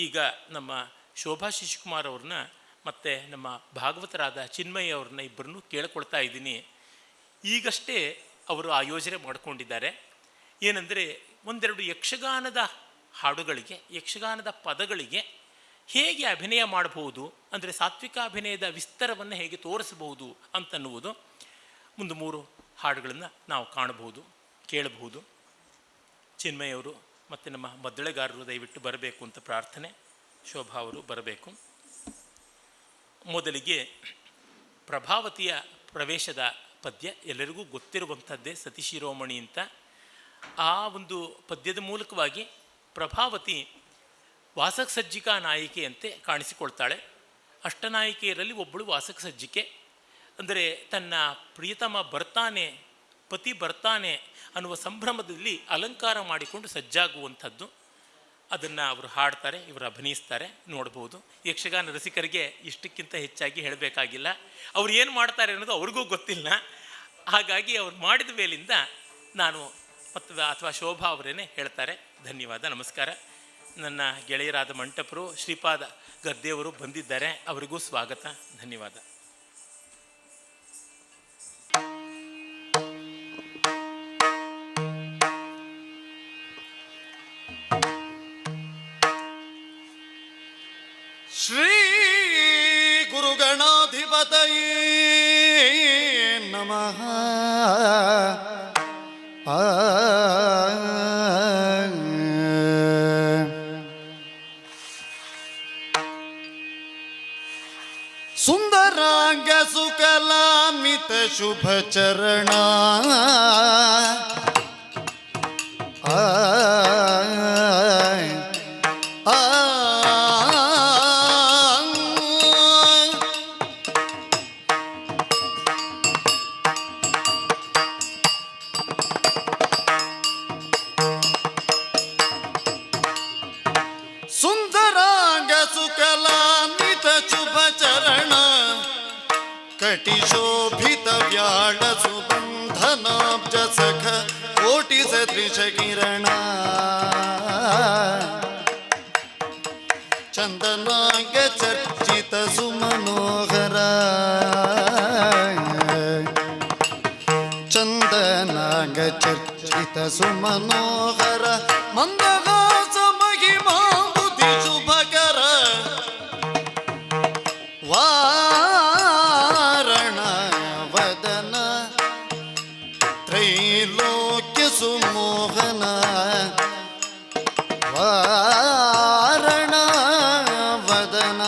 ಈಗ ನಮ್ಮ ಶೋಭಾ ಶಶಿಕುಮಾರ್ ಅವ್ರನ್ನ ಮತ್ತು ನಮ್ಮ ಭಾಗವತರಾದ ಚಿನ್ಮಯ್ಯ ಅವ್ರನ್ನ ಇಬ್ಬರನ್ನೂ ಕೇಳಿಕೊಳ್ತಾ ಇದ್ದೀನಿ. ಈಗಷ್ಟೇ ಅವರು ಆ ಯೋಜನೆ ಮಾಡಿಕೊಂಡಿದ್ದಾರೆ. ಏನಂದರೆ, ಒಂದೆರಡು ಯಕ್ಷಗಾನದ ಹಾಡುಗಳಿಗೆ, ಯಕ್ಷಗಾನದ ಪದಗಳಿಗೆ ಹೇಗೆ ಅಭಿನಯ ಮಾಡಬಹುದು, ಅಂದರೆ ಸಾತ್ವಿಕ ಅಭಿನಯದ ವಿಸ್ತಾರವನ್ನು ಹೇಗೆ ತೋರಿಸಬಹುದು ಅಂತನ್ನುವುದು. ಮುಂದೆ 3 ಹಾಡುಗಳನ್ನು ನಾವು ಕಾಣಬಹುದು, ಕೇಳಬಹುದು. ಚಿನ್ಮಯವರು ಮತ್ತು ನಮ್ಮ ಮದ್ದಳೆಗಾರರು ದಯವಿಟ್ಟು ಬರಬೇಕು ಅಂತ ಪ್ರಾರ್ಥನೆ. ಶೋಭಾ ಅವರು ಬರಬೇಕು. ಮೊದಲಿಗೆ ಪ್ರಭಾವತಿಯ ಪ್ರವೇಶದ ಪದ್ಯ ಎಲ್ಲರಿಗೂ ಗೊತ್ತಿರುವಂಥದ್ದೇ, ಸತಿಶಿರೋಮಣಿ ಅಂತ. ಆ ಒಂದು ಪದ್ಯದ ಮೂಲಕವಾಗಿ ಪ್ರಭಾವತಿ ವಾಸಕ ಸಜ್ಜಿಕಾ ನಾಯಿಕೆಯಂತೆ ಕಾಣಿಸಿಕೊಳ್ತಾಳೆ. ಅಷ್ಟನಾಯಿಕೆಯರಲ್ಲಿ ಒಬ್ಬಳು ವಾಸಕ ಸಜ್ಜಿಕೆ. ಅಂದರೆ ತನ್ನ ಪ್ರಿಯತಮ ಬರ್ತಾನೆ, ಪತಿ ಬರ್ತಾನೆ ಅನ್ನುವ ಸಂಭ್ರಮದಲ್ಲಿ ಅಲಂಕಾರ ಮಾಡಿಕೊಂಡು ಸಜ್ಜಾಗುವಂಥದ್ದು. ಅದನ್ನು ಅವರು ಹಾಡ್ತಾರೆ, ಇವರು ಅಭಿನಯಿಸ್ತಾರೆ, ನೋಡ್ಬೋದು. ಯಕ್ಷಗಾನ ರಸಿಕರಿಗೆ ಇಷ್ಟಕ್ಕಿಂತ ಹೆಚ್ಚಾಗಿ ಹೇಳಬೇಕಾಗಿಲ್ಲ. ಅವ್ರು ಏನು ಮಾಡ್ತಾರೆ ಅನ್ನೋದು ಅವ್ರಿಗೂ ಗೊತ್ತಿಲ್ಲ. ಹಾಗಾಗಿ ಅವ್ರು ಮಾಡಿದ ಮೇಲಿಂದ ನಾನು ಅಥವಾ ಶೋಭಾ ಅವರೇನೆ ಹೇಳ್ತಾರೆ. ಧನ್ಯವಾದ, ನಮಸ್ಕಾರ. ನನ್ನ ಗೆಳೆಯರಾದ ಮಂಟಪರು, ಶ್ರೀಪಾದ ಗದ್ದೆಯವರು ಬಂದಿದ್ದಾರೆ, ಅವರಿಗೂ ಸ್ವಾಗತ, ಧನ್ಯವಾದ. ಶ್ರೀ ಗುರುಗಣಾಧಿಪತಯೇ ನಮಃ. ಸುಂದರಾಂಗ ಸುಕಲಾಮಿತ ಶುಭ ಚರಣ ಸುಂದರಾಂಗ ಸುಕಲಾಮಿತ ಶುಭ ಚರಣ ಕಟಿಶೋಭಿತ ವ್ಯಾಳ ಸುಬಂಧನಾಬ್ಜ ಸಖ ಕೋಟಿ ಸದೃಶ ಕಿರಣ ಚಂದನಾಂಗ ಚರ್ಚಿತ ಸುಮನೋಹರ ಚಂದನಾಂಗ ಚರ್ಚಿತ ಸುಮನೋಹರ ಮಂದಹಾಸ ಮಹಿಮಾ ಬುದ್ಧಿ ಶುಭಕರ ವಾರಣ ವದನ ತ್ರೈಲೋಕ್ಯ ಸುಮೋಹನ ವಾರಣ ವದನ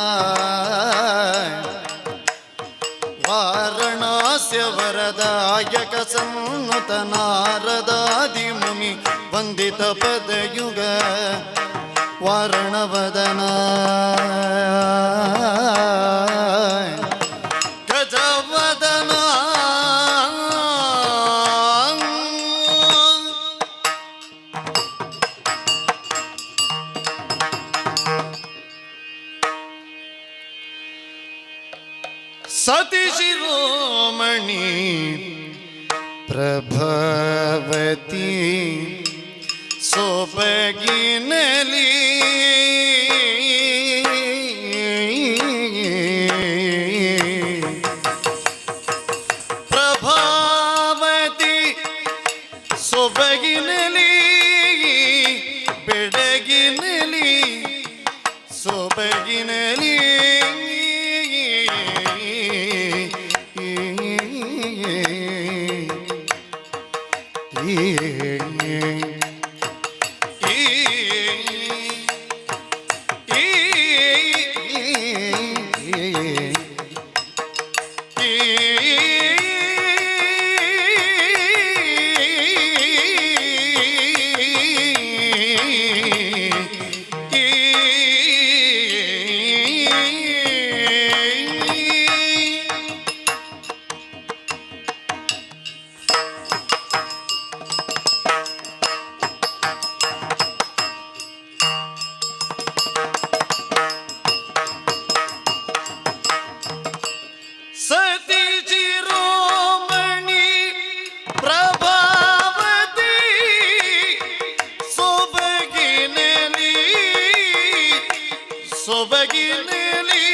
ವಾರಣಾಸ್ಯ ವರದಾಯಕ ಸನ್ನುತ ನಾರದಾದಿ ಮುನಿ ವಂದಿತ ಪದಯುಗ ವಾರಣವದನ ಗಜವದನ ಸತಿ ಶಿರೋಮಣಿ ಪ್ರಭಾವತಿ ಸೊಬಗಿನಲಿ ಪ್ರಭಾವತಿ ಸೊಬಗಿನಲಿ ಬೆಡಗಿನಲಿ ಸೊಬಗಿನಲಿ ಸೊಬಗಿನಲ್ಲಿ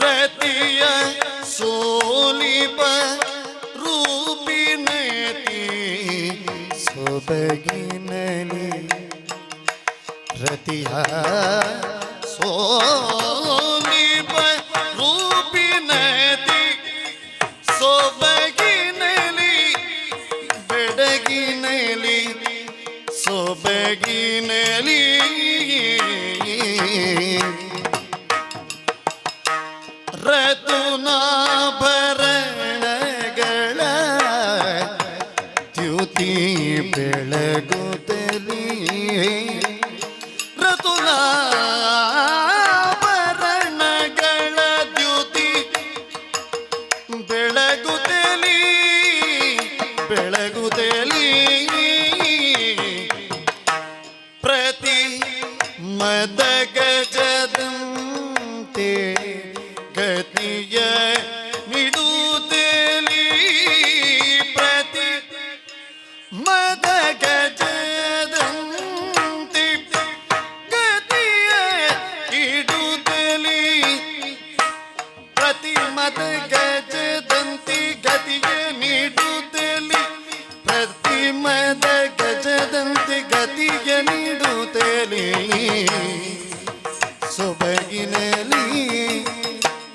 ರತಿಯ ಸೋಲಿಪ ರೂಪಿನತಿ ಸೊಬಗಿನಲ್ಲಿ ರತಿಯ ಸೋಲಿಪ ರೂಪಿನತಿ ಸೊಬಗಿನಲ್ಲಿ ಬೆಡಗಿನಲ್ಲಿ ಸೊಬಗಿನಲ್ಲಿ ರತುನಾಭರಣಗಳ ದ್ಯುತಿ ಬೆಳಗುತ್ತಲಿ ರತುನಾಭರಣಗಳ ದ್ಯುತಿ ಬೆಳಗುತ್ತಲಿ ಬೆಳಗುತ್ತಲಿ ಪ್ರತಿ ಮದ ಗಜದಂತೆ ಗತಿಯ ನಿಡುತ್ತಲಿ ಪ್ರತಿ ಮದ ಗಜದಂತೆ ಗತಿಯ ಇಡುತ್ತಲಿ ಪ್ರತಿ ಮದ ಗಜದಂತೆ ಗತಿಯ ನೀಡುತ್ತಲಿ ಪ್ರತಿ ಮದ ಗಜದಂತೆ ಗತಿಯ ನೀಡುತ್ತಲಿ ಸೊಬಗಿನಲ್ಲಿ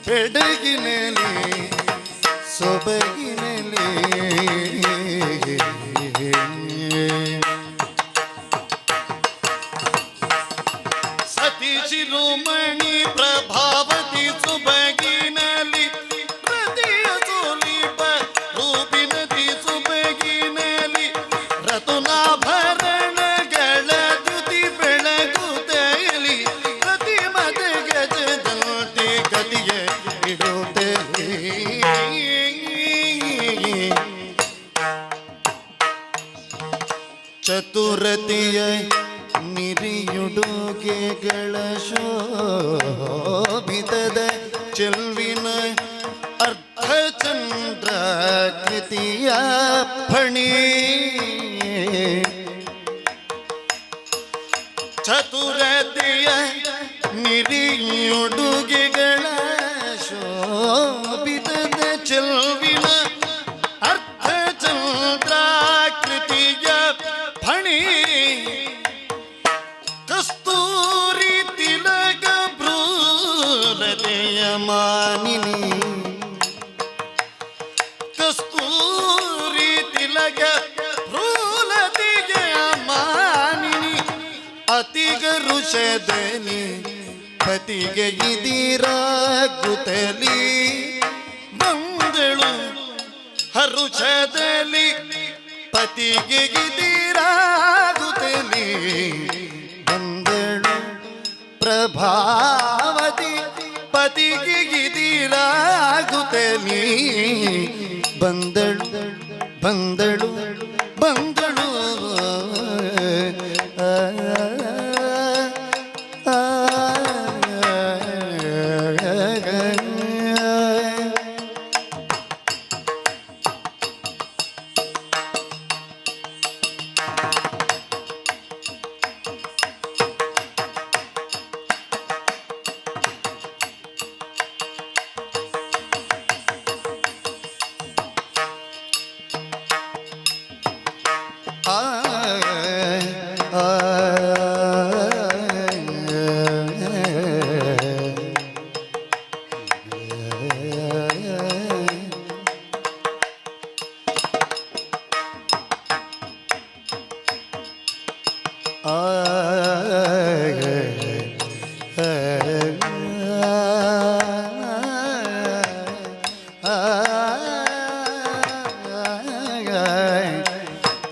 ಬೆಡಗಿನಲ್ಲಿ ಸೊಬಗಿನಲ್ಲಿ ಸತಿ ಶಿರೋಮಣಿ ಪ್ರಭಾವತಿ ಸೊಬಗಿನಲ್ಲಿ ಹೃದಯ ಸೋಲಿಪ ರೂಪಿನತಿ ಸೊಬಗಿನಲ್ಲಿ ರತುನಾಭರಣಗಳ ದ್ಯುತಿ ಬೆಳಗುತ್ತಲಿ ಪ್ರತಿ ಮದ ಗಜದಂತೆ ಗತಿಯ ಇಡುತ್ತಲಿ ಚತುರತೆಯ ನಿರಿಯುಡುಗೆಗಳ ಶೋಭಿತದ ಚೆಲ್ವಿನ ಅರ್ಧಚಂದ್ರಾಕೃತಿಯ ಫಣಿ ಚತುರತೆಯ ನಿರಿಯುಡುಗೆಗಳ ಶೋಭಿತದ ಚೆಲ್ವಿನ ಅರ್ಧಚಂದ್ರಾಕೃತಿಯ ಫಣಿ ಕಸ್ತೂರಿ ತಿಲಕ ಭ್ರೂಲತೆಯ ಮಾನಿನಿ ಕಸ್ತೂರಿ ತಿಲಕ ಭ್ರೂಲತೆಯ ಮಾನಿನಿ ಅತಿಗ ಋಷದಲ್ಲಿ ಪತಿಗೆ ಇದಿರಾಗುತ್ತಲಿ ಬಂದಳು ಹರುಷದಲ್ಲಿ ಪತಿಗೆ ಇದಿರಾಗುತ್ತಲಿ ಬಂದಳು ಪ್ರಭಾವತಿ ಪತಿಗೆ ಇದಿರಾಗುತ್ತಲಿ ಬಂದಳು ಬಂದಳು ಬಂದಳು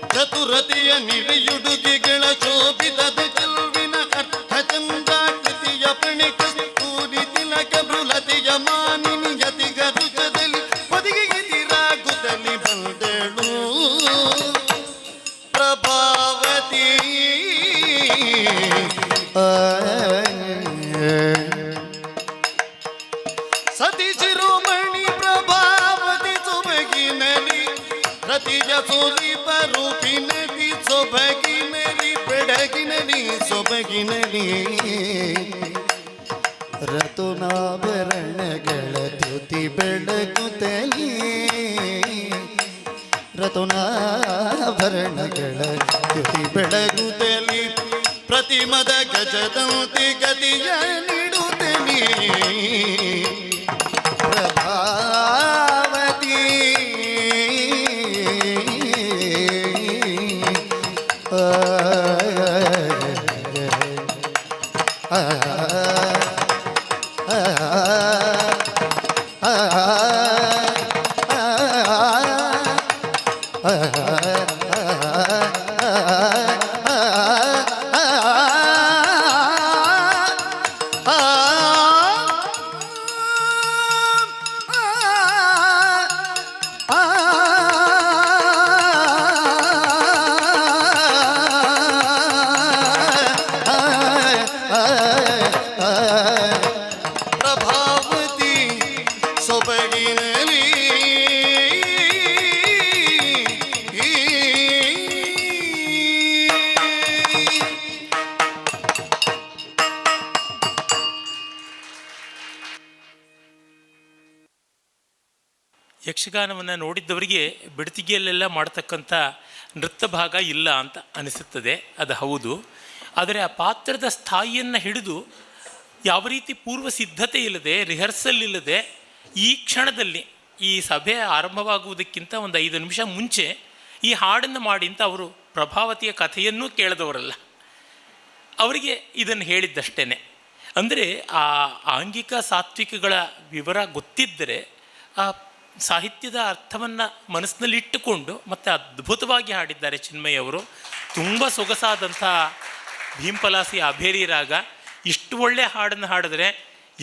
ಚತುರತೆಯ ನಿರಿಯುಡುಗೆಗಳ ಶೋಭಿತದ ಚೆಲ್ವಿನ ಅರ್ಥಚಂದ್ರಾಕೃತಿಯ ಪಣಿ ಕಸ್ತೂರಿ ತಿಲಕ ಭ್ರೂಲತೆಯ ಮಾನಿನಿ ಯತಿಗ ಋಷದಲ್ಲಿ ಪದಿಗೆ ಎದಿರಾಗುತ್ತಲಿ ಬಂದಳು ಪ್ರಭಾವತಿ ಸತಿ ಶಿರೋಮಣಿ ಪ್ರಭಾವತಿ ಸೊಬಗಿನಲ್ಲಿ ರತಿಯ ಸುರಿಪ ರೂಪಿನಲಿ ಸೊಬಗಿನಲಿ ಬೆಡಗಿನಲಿ ಸೊಬಗಿನಲಿ ರತುನಾಭರಣಗಳ ದ್ಯುತಿ ಬೆಳಗುತ್ತಲಿ ರತುನಾಭರಣಗಳ ದ್ಯುತಿ ಬೆಳಗುತ್ತಲಿ ಪ್ರತಿಮದ ಗಜದಂತೆ ಗತಿಯ ನೀಡುತ್ತಲಿ ಪ್ರಭಾವತಿ ಪ್ರಭಾವತಿ ಸೊಬಗಿನಲಿ ಯಕ್ಷಗಾನವನ್ನು ನೋಡಿದ್ದವರಿಗೆ ಬಿಡತಿಗೆಯಲ್ಲೆಲ್ಲ ಮಾಡತಕ್ಕಂಥ ನೃತ್ಯ ಭಾಗ ಇಲ್ಲ ಅಂತ ಅನಿಸುತ್ತದೆ. ಅದು ಹೌದು. ಆದರೆ ಆ ಪಾತ್ರದ ಸ್ಥಾಯಿಯನ್ನು ಹಿಡಿದು ಯಾವ ರೀತಿ ಪೂರ್ವ ಸಿದ್ಧತೆ ಇಲ್ಲದೆ, ರಿಹರ್ಸಲ್ ಇಲ್ಲದೆ, ಈ ಕ್ಷಣದಲ್ಲಿ ಈ ಸಭೆ ಆರಂಭವಾಗುವುದಕ್ಕಿಂತ ಒಂದು 5 ನಿಮಿಷ ಮುಂಚೆ ಈ ಹಾಡನ್ನು ಮಾಡಿ ಅಂತ ಅವರು ಪ್ರಭಾವತಿಯ ಕಥೆಯನ್ನೂ ಕೇಳಿದವರಲ್ಲ. ಅವರಿಗೆ ಇದನ್ನು ಹೇಳಿದ್ದಷ್ಟೇ. ಅಂದರೆ ಆ ಆಂಗಿಕ ಸಾತ್ವಿಕಗಳ ವಿವರ ಗೊತ್ತಿದ್ದರೆ ಆ ಸಾಹಿತ್ಯದ ಅರ್ಥವನ್ನು ಮನಸ್ಸಿನಲ್ಲಿಟ್ಟುಕೊಂಡು ಮತ್ತು ಅದ್ಭುತವಾಗಿ ಹಾಡಿದ್ದಾರೆ ಚಿನ್ಮಯ್ ಅವರು. ತುಂಬ ಸೊಗಸಾದಂಥ ಭೀಂಪಲಾಸಿ ಅಭೇರಿ ರಾಗ. ಇಷ್ಟು ಒಳ್ಳೆಯ ಹಾಡನ್ನು ಹಾಡಿದ್ರೆ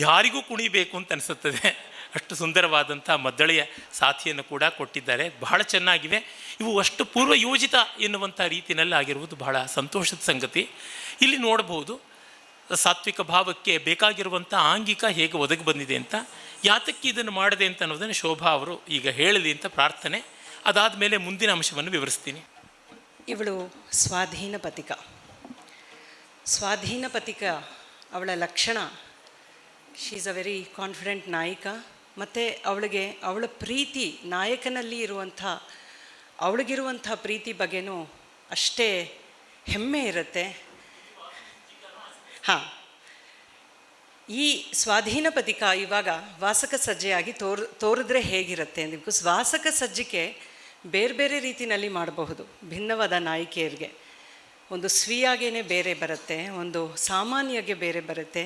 ಯಾರಿಗೂ ಕುಣಿಬೇಕು ಅಂತ ಅನಿಸುತ್ತದೆ. ಅಷ್ಟು ಸುಂದರವಾದಂಥ ಮದ್ದಳೆಯ ಸಾಥಿಯನ್ನು ಕೂಡ ಕೊಟ್ಟಿದ್ದಾರೆ. ಬಹಳ ಚೆನ್ನಾಗಿವೆ. ಇವು ಅಷ್ಟು ಪೂರ್ವ ಯೋಜಿತ ಎನ್ನುವಂಥ ರೀತಿಯಲ್ಲಿ ಆಗಿರುವುದು ಬಹಳ ಸಂತೋಷದ ಸಂಗತಿ. ಇಲ್ಲಿ ನೋಡಬಹುದು ಸಾತ್ವಿಕ ಭಾವಕ್ಕೆ ಬೇಕಾಗಿರುವಂಥ ಆಂಗಿಕ ಹೇಗೆ ಒದಗಿ ಬಂದಿದೆ ಅಂತ. ಯಾತಕ್ಕೆ ಇದನ್ನು ಮಾಡಿದೆ ಅಂತ ಅನ್ನೋದನ್ನು ಶೋಭಾ ಅವರು ಈಗ ಹೇಳಲಿ ಅಂತ ಪ್ರಾರ್ಥನೆ. ಅದಾದ ಮೇಲೆ ಮುಂದಿನ ಅಂಶವನ್ನು ವಿವರಿಸ್ತೀನಿ. ಇವಳು ಸ್ವಾಧೀನ ಪಥಿಕ. ಸ್ವಾಧೀನ ಪಥಿಕ ಅವಳ ಲಕ್ಷಣ, she is a very confident ನಾಯಿಕ. ಮತ್ತು ಅವಳ ಪ್ರೀತಿ, ನಾಯಕನಲ್ಲಿ ಅವಳಿಗಿರುವಂಥ ಪ್ರೀತಿ ಬಗ್ಗೆನೂ ಅಷ್ಟೇ ಹೆಮ್ಮೆ ಇರುತ್ತೆ. ಹಾಂ, ಈ ಸ್ವಾಧೀನ ಪಥಿಕ ಇವಾಗ ವಾಸಕ ಸಜ್ಜೆಯಾಗಿ ತೋರಿದ್ರೆ ಹೇಗಿರುತ್ತೆ ಅಂತ. ಬಿಕಾಸ್ ವಾಸಕ ಸಜ್ಜಿಕೆ ಬೇರೆ ಬೇರೆ ರೀತಿಯಲ್ಲಿ ಮಾಡಬಹುದು. ಭಿನ್ನವಾದ ನಾಯಕಿಯರಿಗೆ ಒಂದು ಸ್ವೀಯಾಗೇ ಬೇರೆ ಬರುತ್ತೆ, ಒಂದು ಸಾಮಾನ್ಯಗೆ ಬೇರೆ ಬರುತ್ತೆ.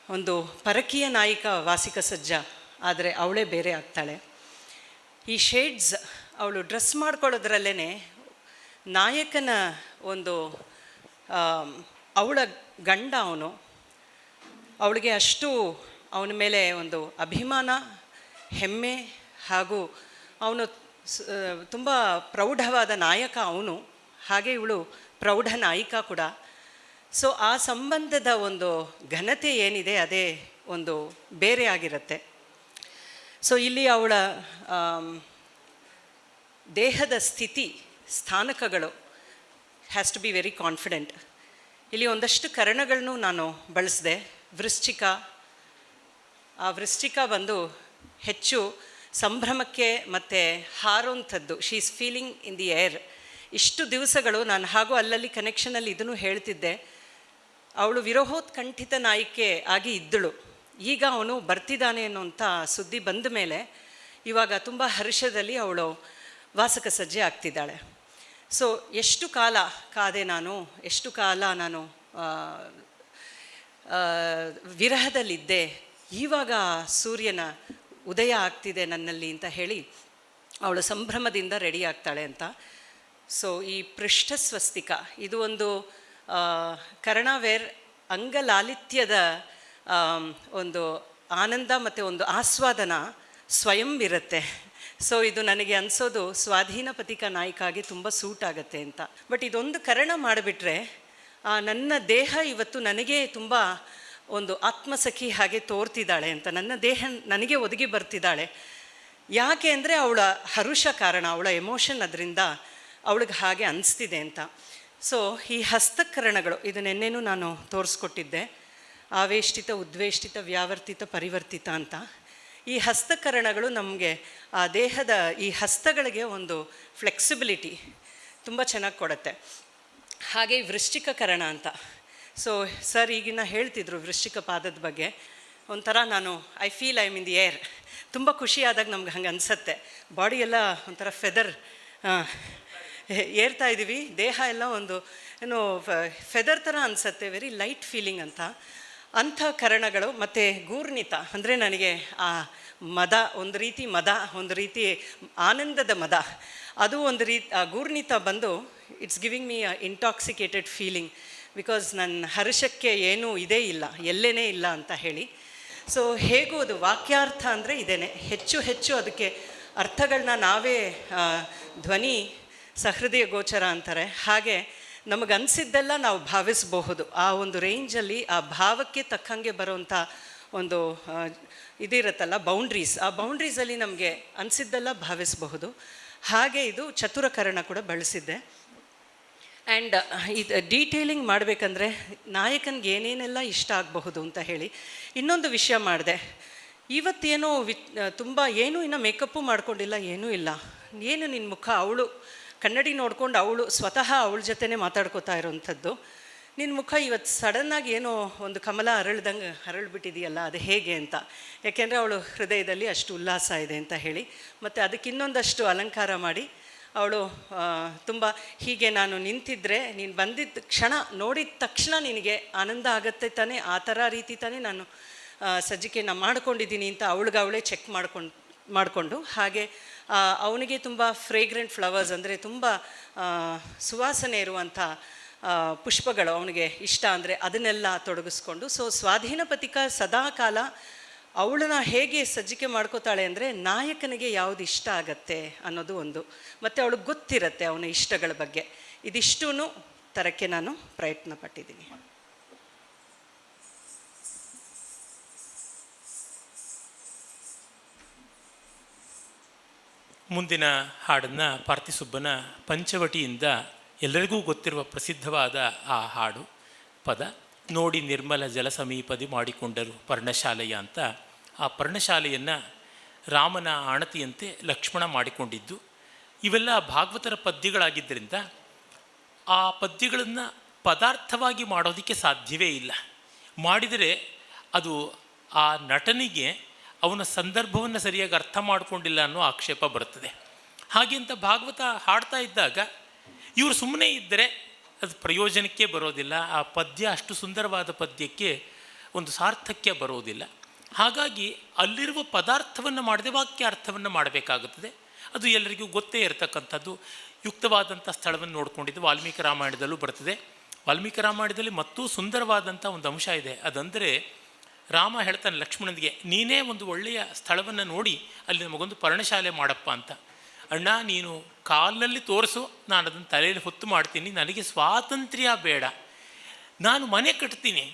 ಒಂದು ಪರಕೀಯ ನಾಯಿಕ ವಾಸಿಕ ಸಜ್ಜ ಆದರೆ ಅವಳೇ ಬೇರೆ ಆಗ್ತಾಳೆ. ಈ ಶೇಡ್ಸ್ ಅವಳು ಡ್ರೆಸ್ ಮಾಡ್ಕೊಳ್ಳೋದ್ರಲ್ಲೇ ನಾಯಕನ ಒಂದು ಅವಳ ಗಂಡ ಅವಳಿಗೆ ಅಷ್ಟು ಅವನ ಮೇಲೆ ಒಂದು ಅಭಿಮಾನ, ಹೆಮ್ಮೆ, ಹಾಗೂ ಅವನು ತುಂಬ ಪ್ರೌಢವಾದ ನಾಯಕ ಅವನು, ಹಾಗೆ ಇವಳು ಪ್ರೌಢ ನಾಯಿಕ ಕೂಡ. ಸೊ ಆ ಸಂಬಂಧದ ಒಂದು ಘನತೆ ಏನಿದೆ ಅದೇ ಒಂದು ಬೇರೆ ಆಗಿರುತ್ತೆ. ಸೊ ಇಲ್ಲಿ ಅವಳ ದೇಹದ ಸ್ಥಿತಿ, ಸ್ಥಾನಕಗಳು has to be very confident. ಇಲ್ಲಿ ಒಂದಷ್ಟು ಕರಣಗಳನ್ನು ನಾನು ಬಳಸಿದೆ. ವೃಶ್ಚಿಕ, ಆ ವೃಶ್ಚಿಕ ಬಂದು ಹೆಚ್ಚು ಸಂಭ್ರಮಕ್ಕೆ ಮತ್ತು ಹಾರೋಂಥದ್ದು. She is feeling in the air. ಇಷ್ಟು ದಿವಸಗಳು ನಾನು ಹಾಗೂ ಅಲ್ಲಲ್ಲಿ ಕನೆಕ್ಷನಲ್ಲಿ ಇದನ್ನು ಹೇಳ್ತಿದ್ದೆ, ಅವಳು ವಿರಹೋತ್ಕಂಠಿತ ನಾಯಿಕೆ ಆಗಿ ಇದ್ದಳು. ಈಗ ಅವನು ಬರ್ತಿದ್ದಾನೆ ಅನ್ನೋಂಥ ಸುದ್ದಿ ಬಂದ ಮೇಲೆ ಇವಾಗ ತುಂಬ ಹರ್ಷದಲ್ಲಿ ಅವಳು ವಾಸಕ ಸಜ್ಜೆ ಆಗ್ತಿದ್ದಾಳೆ. ಸೊ ಎಷ್ಟು ಕಾಲ ಕಾದೆ ನಾನು, ಎಷ್ಟು ಕಾಲ ನಾನು ವಿರಹದಲ್ಲಿದ್ದೆ, ಇವಾಗ ಸೂರ್ಯನ ಉದಯ ಆಗ್ತಿದೆ ನನ್ನಲ್ಲಿ ಅಂತ ಹೇಳಿ ಅವಳು ಸಂಭ್ರಮದಿಂದ ರೆಡಿ ಆಗ್ತಾಳೆ ಅಂತ. ಸೊ ಈ ಪೃಷ್ಠ ಸ್ವಸ್ತಿಕ ಇದು ಒಂದು ಕರ್ಣವೇರ್ ಅಂಗಲಾಲಿತ್ಯದ ಒಂದು ಆನಂದ ಮತ್ತು ಒಂದು ಆಸ್ವಾದನ ಸ್ವಯಂ ಇರುತ್ತೆ. ಸೊ ಇದು ನನಗೆ ಅನಿಸೋದು ಸ್ವಾಧೀನ ಪಥಿಕ ನಾಯಿಕಾಗಿ ತುಂಬ ಸೂಟ್ ಆಗುತ್ತೆ ಅಂತ. ಬಟ್ ಇದೊಂದು ಕರ್ಣ ಮಾಡಿಬಿಟ್ರೆ ನನ್ನ ದೇಹ ಇವತ್ತು ನನಗೆ ತುಂಬ ಒಂದು ಆತ್ಮಸಖಿ ಹಾಗೆ ತೋರ್ತಿದ್ದಾಳೆ ಅಂತ, ನನ್ನ ದೇಹ ನನಗೆ ಒದಗಿ ಬರ್ತಿದ್ದಾಳೆ. ಯಾಕೆ ಅಂದರೆ ಅವಳ ಹರುಷ ಕಾರಣ, ಅವಳ ಎಮೋಷನ್ ಅದರಿಂದ ಅವಳಿಗೆ ಹಾಗೆ ಅನಿಸ್ತಿದೆ ಅಂತ. ಸೊ ಈ ಹಸ್ತಕರಣಗಳು, ಇದು ನೆನ್ನೆನೂ ನಾನು ತೋರಿಸ್ಕೊಟ್ಟಿದ್ದೆ, ಆವೇಷ್ಟಿತ, ಉದ್ವೇಷ್ಟಿತ, ವ್ಯಾವರ್ತಿತ, ಪರಿವರ್ತಿತ ಅಂತ. ಈ ಹಸ್ತಕರಣಗಳು ನಮಗೆ ಆ ದೇಹದ ಈ ಹಸ್ತಗಳಿಗೆ ಒಂದು ಫ್ಲೆಕ್ಸಿಬಿಲಿಟಿ ತುಂಬ ಚೆನ್ನಾಗಿ ಕೊಡುತ್ತೆ. ಹಾಗೆ ವೃಶ್ಚಿಕಕರಣ ಅಂತ. ಸೊ ಸರ್ ಈಗಿನ ಹೇಳ್ತಿದ್ರು ವೃಶ್ಚಿಕ ಪಾದದ ಬಗ್ಗೆ. ಒಂಥರ ನಾನು I feel I in the air. ತುಂಬ ಖುಷಿಯಾದಾಗ ನಮ್ಗೆ ಹಂಗೆ ಅನಿಸತ್ತೆ. ಬಾಡಿ ಎಲ್ಲ ಒಂಥರ ಫೆದರ್ ಏರ್ತಾ ಇದ್ದೀವಿ, ದೇಹ ಎಲ್ಲ ಒಂದು ಏನು ಫೆದರ್ ಥರ ಅನಿಸತ್ತೆ, ವೆರಿ ಲೈಟ್ ಫೀಲಿಂಗ್ ಅಂತ. ಅಂಥ ಕರಣಗಳು. ಮತ್ತು ಗೂರ್ಣಿತ ಅಂದರೆ ನನಗೆ ಆ ಮದ, ಒಂದು ರೀತಿ ಮದ, ಒಂದು ರೀತಿ ಆನಂದದ ಮದ, ಅದು ಒಂದು ರೀತಿ ಆ ಗೂರ್ಣಿತ ಬಂದು it's giving me a intoxicated feeling. Because ನನ್ನ ಹರ್ಷಕ್ಕೆ ಏನೂ ಇದೇ ಇಲ್ಲ, ಎಲ್ಲೇ ಇಲ್ಲ ಅಂತ ಹೇಳಿ. ಸೊ ಹೇಗೂ ಅದು ವಾಕ್ಯಾರ್ಥ ಅಂದರೆ ಇದೇನೆ. ಹೆಚ್ಚು ಹೆಚ್ಚು ಅದಕ್ಕೆ ಅರ್ಥಗಳನ್ನ ನಾವೇ ಧ್ವನಿ ಸಹೃದಯ ಗೋಚರ ಅಂತಾರೆ. ಹಾಗೆ ನಮಗನ್ಸಿದ್ದೆಲ್ಲ ನಾವು ಭಾವಿಸಬಹುದು. ಆ ಒಂದು ರೇಂಜಲ್ಲಿ ಆ ಭಾವಕ್ಕೆ ತಕ್ಕಂಗೆ ಬರುವಂಥ ಒಂದು ಇದಿರುತ್ತಲ್ಲ, ಬೌಂಡ್ರೀಸ್, ಆ ಬೌಂಡ್ರೀಸಲ್ಲಿ ನಮಗೆ ಅನಿಸಿದ್ದೆಲ್ಲ ಭಾವಿಸಬಹುದು. ಹಾಗೆ ಇದು ಚತುರಕರಣ ಕೂಡ ಬಳಸಿದ್ದೆ. ಆ್ಯಂಡ್ ಇದು ಡೀಟೇಲಿಂಗ್ ಮಾಡಬೇಕಂದ್ರೆ ನಾಯಕನಿಗೆ ಏನೇನೆಲ್ಲ ಇಷ್ಟ ಆಗಬಹುದು ಅಂತ ಹೇಳಿ ಇನ್ನೊಂದು ವಿಷಯ ಮಾಡಿದೆ. ಇವತ್ತೇನೋ ತುಂಬ ಏನೂ ಇನ್ನೂ ಮೇಕಪ್ಪು ಮಾಡ್ಕೊಂಡಿಲ್ಲ, ಏನೂ ಇಲ್ಲ. ಏನು ನಿನ್ನ ಮುಖ, ಅವಳು ಕನ್ನಡಿ ನೋಡ್ಕೊಂಡು ಅವಳು ಸ್ವತಃ ಅವಳ ಜೊತೆನೇ ಮಾತಾಡ್ಕೋತಾ ಇರೋವಂಥದ್ದು. ನಿನ್ನ ಮುಖ ಇವತ್ತು ಸಡನ್ನಾಗಿ ಏನೋ ಒಂದು ಕಮಲ ಅರಳ್ದಂಗೆ ಅರಳ್ಬಿಟ್ಟಿದೆಯಲ್ಲ, ಅದು ಹೇಗೆ ಅಂತ. ಯಾಕೆಂದರೆ ಅವಳು ಹೃದಯದಲ್ಲಿ ಅಷ್ಟು ಉಲ್ಲಾಸ ಇದೆ ಅಂತ ಹೇಳಿ, ಮತ್ತು ಅದಕ್ಕೆ ಇನ್ನೊಂದಷ್ಟು ಅಲಂಕಾರ ಮಾಡಿ ಅವಳು ತುಂಬ ಹೀಗೆ ನಾನು ನಿಂತಿದ್ದರೆ ನೀನು ಬಂದಿದ್ದ ಕ್ಷಣ ನೋಡಿದ ತಕ್ಷಣ ನಿನಗೆ ಆನಂದ ಆಗತ್ತೆ ತಾನೇ, ಆ ಥರ ರೀತಿ ತಾನೇ ನಾನು ಸಜ್ಜಿಕೆನ ಮಾಡ್ಕೊಂಡಿದ್ದೀನಿ ಅಂತ ಅವಳಿಗವಳೇ ಚೆಕ್ ಮಾಡಿಕೊಂಡು ಹಾಗೆ ಅವನಿಗೆ ತುಂಬ ಫ್ರೇಗ್ರೆಂಟ್ ಫ್ಲವರ್ಸ್ ಅಂದರೆ ತುಂಬ ಸುವಾಸನೆ ಇರುವಂಥ ಪುಷ್ಪಗಳು ಅವನಿಗೆ ಇಷ್ಟ ಅಂದರೆ ಅದನ್ನೆಲ್ಲ ತೊಡಗಿಸ್ಕೊಂಡು. ಸೊ ಸ್ವಾಧೀನ ಪತಿಕ ಸದಾ ಕಾಲ ಅವಳನ್ನ ಹೇಗೆ ಸಜ್ಜಿಕೆ ಮಾಡ್ಕೋತಾಳೆ ಅಂದರೆ ನಾಯಕನಿಗೆ ಯಾವುದು ಇಷ್ಟ ಆಗತ್ತೆ ಅನ್ನೋದು ಒಂದು, ಮತ್ತು ಅವಳಿಗೆ ಗೊತ್ತಿರತ್ತೆ ಅವನ ಇಷ್ಟಗಳ ಬಗ್ಗೆ. ಇದಿಷ್ಟೂ ತರಕ್ಕೆ ನಾನು ಪ್ರಯತ್ನ ಪಟ್ಟಿದ್ದೀನಿ. ಮುಂದಿನ ಹಾಡನ್ನು ಪಾರ್ಥಿಸುಬ್ಬನ ಪಂಚವಟಿಯಿಂದ ಎಲ್ಲರಿಗೂ ಗೊತ್ತಿರುವ ಪ್ರಸಿದ್ಧವಾದ ಆ ಹಾಡು ಪದ, ನೋಡಿ ನಿರ್ಮಲ ಜಲ ಸಮೀಪದಿ ಮಾಡಿಕೊಂಡರು ಪರ್ಣಶಾಲೆಯ ಅಂತ. ಆ ಪರ್ಣಶಾಲೆಯನ್ನು ರಾಮನ ಆಣತಿಯಂತೆ ಲಕ್ಷ್ಮಣ ಮಾಡಿಕೊಂಡಿದ್ದು. ಇವೆಲ್ಲ ಭಾಗವತರ ಪದ್ಯಗಳಾಗಿದ್ದರಿಂದ ಆ ಪದ್ಯಗಳನ್ನು ಪದಾರ್ಥವಾಗಿ ಮಾಡೋದಕ್ಕೆ ಸಾಧ್ಯವೇ ಇಲ್ಲ. ಮಾಡಿದರೆ ಅದು ಆ ನಟನಿಗೆ ಅವನ ಸಂದರ್ಭವನ್ನು ಸರಿಯಾಗಿ ಅರ್ಥ ಮಾಡಿಕೊಂಡಿಲ್ಲ ಅನ್ನೋ ಆಕ್ಷೇಪ ಬರ್ತದೆ. ಹಾಗೆ ಅಂತ ಭಾಗವತ ಹಾಡ್ತಾ ಇದ್ದಾಗ ಇವರು ಸುಮ್ಮನೆ ಇದ್ದರೆ ಅದು ಪ್ರಯೋಜನಕ್ಕೆ ಬರೋದಿಲ್ಲ. ಆ ಪದ್ಯ ಅಷ್ಟು ಸುಂದರವಾದ ಪದ್ಯಕ್ಕೆ ಒಂದು ಸಾರ್ಥಕ್ಯ ಬರೋದಿಲ್ಲ. ಹಾಗಾಗಿ ಅಲ್ಲಿರುವ ಪದಾರ್ಥವನ್ನು ಮಾಡದೆ ವಾಕ್ಯ ಅರ್ಥವನ್ನು ಮಾಡಬೇಕಾಗುತ್ತದೆ. ಅದು ಎಲ್ಲರಿಗೂ ಗೊತ್ತೇ ಇರತಕ್ಕಂಥದ್ದು. ಯುಕ್ತವಾದಂಥ ಸ್ಥಳವನ್ನು ನೋಡಿಕೊಂಡಿದ್ದು ವಾಲ್ಮೀಕಿ ರಾಮಾಯಣದಲ್ಲೂ ಬರ್ತದೆ. ವಾಲ್ಮೀಕಿ ರಾಮಾಯಣದಲ್ಲಿ ಮತ್ತೂ ಸುಂದರವಾದಂಥ ಒಂದು ಅಂಶ ಇದೆ. ಅದಂದರೆ ರಾಮ ಹೇಳ್ತಾನೆ ಲಕ್ಷ್ಮಣನಿಗೆ, ನೀನೇ ಒಂದು ಒಳ್ಳೆಯ ಸ್ಥಳವನ್ನು ನೋಡಿ ಅಲ್ಲಿ ನಮಗೊಂದು ಪರ್ಣಶಾಲೆ ಮಾಡಪ್ಪ ಅಂತ. ಅಣ್ಣ ನೀನು ಕಾಲಿನಲ್ಲಿ ತೋರಿಸು, ನಾನು ಅದನ್ನು ತಲೆಯಲ್ಲಿ ಹೊತ್ತು ಮಾಡ್ತೀನಿ, ನನಗೆ ಸ್ವಾತಂತ್ರ್ಯ ಬೇಡ. ನಾನು ಮನೆ ಕಟ್ತೀನಿ,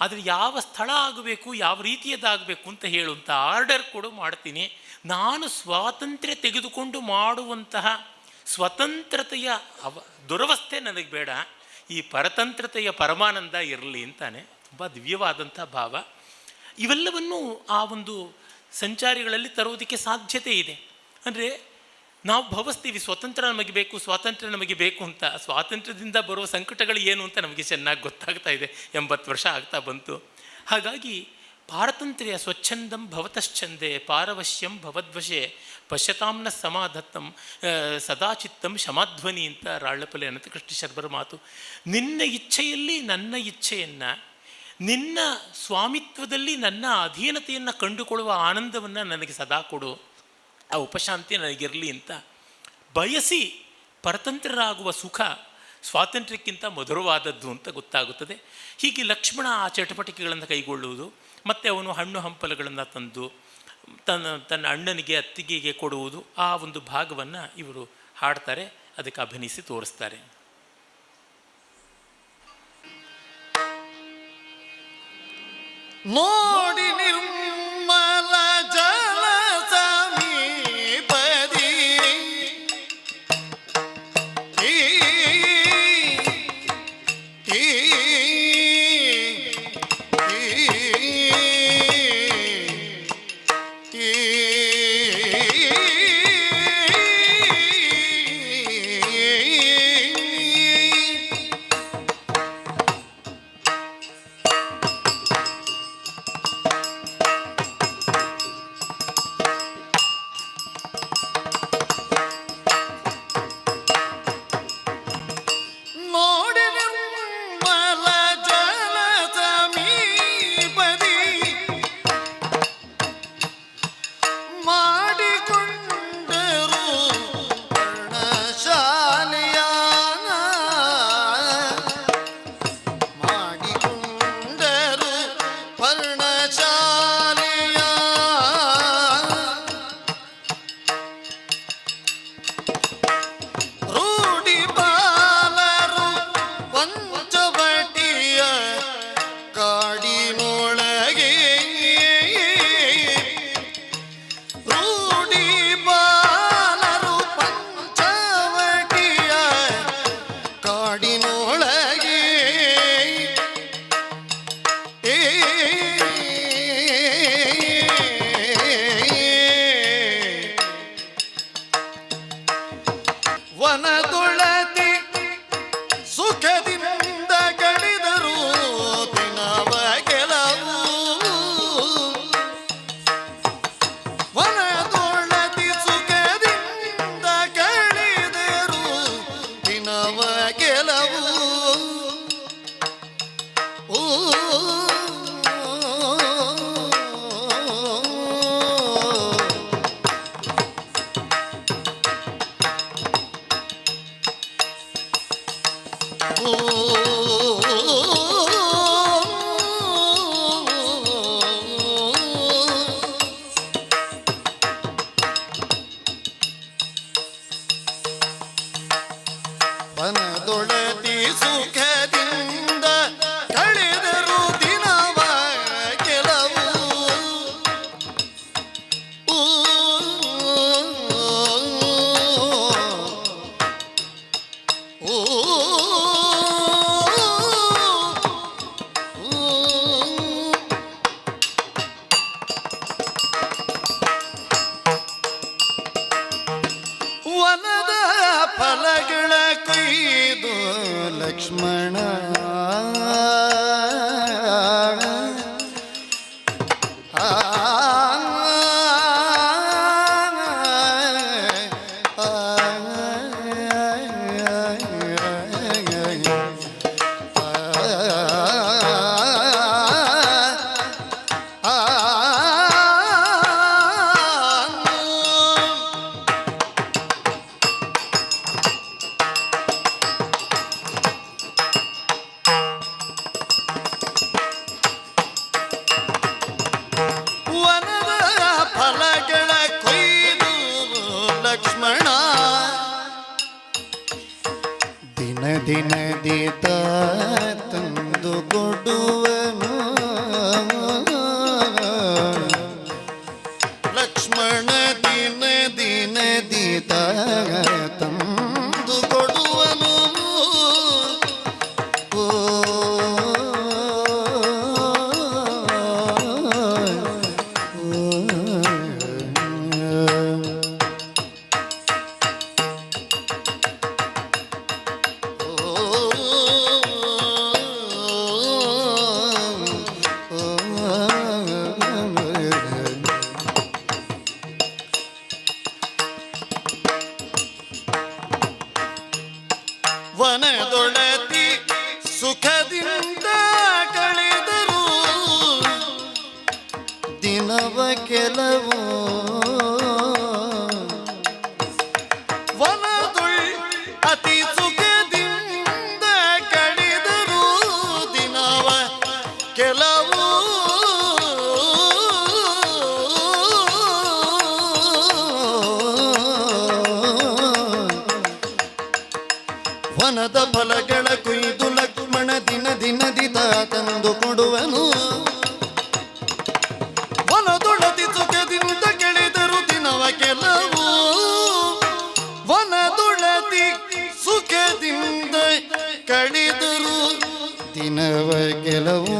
ಆದರೆ ಯಾವ ಸ್ಥಳ ಆಗಬೇಕು, ಯಾವ ರೀತಿಯದಾಗಬೇಕು ಅಂತ ಹೇಳುವಂಥ ಆರ್ಡರ್ ಕೊಡು, ಮಾಡ್ತೀನಿ. ನಾನು ಸ್ವಾತಂತ್ರ್ಯ ತೆಗೆದುಕೊಂಡು ಮಾಡುವಂತಹ ಸ್ವತಂತ್ರತೆಯ ದುರವಸ್ಥೆ ನನಗೆ ಬೇಡ, ಈ ಪರತಂತ್ರತೆಯ ಪರಮಾನಂದ ಇರಲಿ ಅಂತಾನೆ. ತುಂಬ ದಿವ್ಯವಾದಂಥ ಭಾವ. ಇವೆಲ್ಲವನ್ನು ಆ ಒಂದು ಸಂಚಾರಿಗಳಲ್ಲಿ ತರುವುದಕ್ಕೆ ಸಾಧ್ಯತೆ ಇದೆ. ಅಂದರೆ ನಾವು ಭಾವಿಸ್ತೀವಿ ಸ್ವಾತಂತ್ರ್ಯ ನಮಗೆ ಬೇಕು, ಸ್ವಾತಂತ್ರ್ಯ ನಮಗೆ ಬೇಕು ಅಂತ. ಸ್ವಾತಂತ್ರ್ಯದಿಂದ ಬರುವ ಸಂಕಟಗಳು ಏನು ಅಂತ ನಮಗೆ ಚೆನ್ನಾಗಿ ಗೊತ್ತಾಗ್ತಾ ಇದೆ. 80 ವರ್ಷ ಆಗ್ತಾ ಬಂತು. ಹಾಗಾಗಿ ಪಾರತಂತ್ರ್ಯ ಸ್ವಚ್ಛಂದಂ ಭವತಶ್ಚಂದೆ ಪಾರವಶ್ಯಂ ಭವದ್ವಶೆ ಪಶ್ಯತಾಂನ ಸಮಾಧತ್ತಂ ಸದಾಚಿತ್ತಂ ಶಮಾಧ್ವನಿ ಅಂತ ರಾಳ್ಳಪಲ್ಲಿ ಅನಂತಕೃಷ್ಣ ಶರ್ಮರ ಮಾತು. ನಿನ್ನ ಇಚ್ಛೆಯಲ್ಲಿ ನನ್ನ ಇಚ್ಛೆಯನ್ನು, ನಿನ್ನ ಸ್ವಾಮಿತ್ವದಲ್ಲಿ ನನ್ನ ಅಧೀನತೆಯನ್ನು ಕಂಡುಕೊಳ್ಳುವ ಆನಂದವನ್ನು ನನಗೆ ಸದಾ ಕೊಡು, ಆ ಉಪಶಾಂತಿ ನನಗಿರಲಿ ಅಂತ ಬಯಸಿ ಪರತಂತ್ರರಾಗುವ ಸುಖ ಸ್ವಾತಂತ್ರ್ಯಕ್ಕಿಂತ ಮಧುರವಾದದ್ದು ಅಂತ ಗೊತ್ತಾಗುತ್ತದೆ. ಹೀಗೆ ಲಕ್ಷ್ಮಣ ಆ ಚಟುವಟಿಕೆಗಳನ್ನು ಕೈಗೊಳ್ಳುವುದು, ಮತ್ತು ಅವನು ಹಣ್ಣು ಹಂಪಲುಗಳನ್ನು ತಂದು ತನ್ನ ಅಣ್ಣನಿಗೆ ಅತ್ತಿಗೆಗೆ ಕೊಡುವುದು, ಆ ಒಂದು ಭಾಗವನ್ನು ಇವರು ಹಾಡ್ತಾರೆ, ಅದಕ್ಕೆ ಅಭಿನಯಿಸಿ ತೋರಿಸ್ತಾರೆ. ನೋಡಿ ನಿರ್ಮಲ ಜಲ ಸಮೀಪದಿ ವನದೊಳತಿ ಸುಖದಿಂದ ಕಳೆದರು ದಿನವ ಕೆಲವು ವನದ ಫಲಗಳ ಕೊಯ್ದು ಲಕ್ಷ್ಮಣ ವನದ ಫಲಗಳ ಕೊಯ್ದು ಲಕ್ಷ್ಮಣ ದಿನ ದಿನದಿ ತಂದು ಕೊಡುವನು ಲಕ್ಷ್ಮಣ ದಿನ ದಿನದಿ ತಂದು ಕೊಡುವನು ವನದೊಳತಿ ಸುಖದಿಂದ ಕಳೆದರು ದಿನವ ಕೆಲವು ವನದೊಳ್ ಅತಿ ಸುಖದಿಂದ ಕಳೆದರು ದಿನವ ಕೆಲವು ವನದ ಫಲಗಳ ಕೊಯ್ದು ಲಕ್ಷ್ಮಣ ದಿನ ದಿನದಿದ ತಂದು ಕೊಡುವನು ವನದೊಳತಿ ಸುಖದಿಂದ ಕೆಳೆದರು ದಿನವ ಕೆಲವು ವನದೊಳತಿ ಸುಖದಿಂದ ಕಳೆದರು ದಿನವ ಕೆಲವು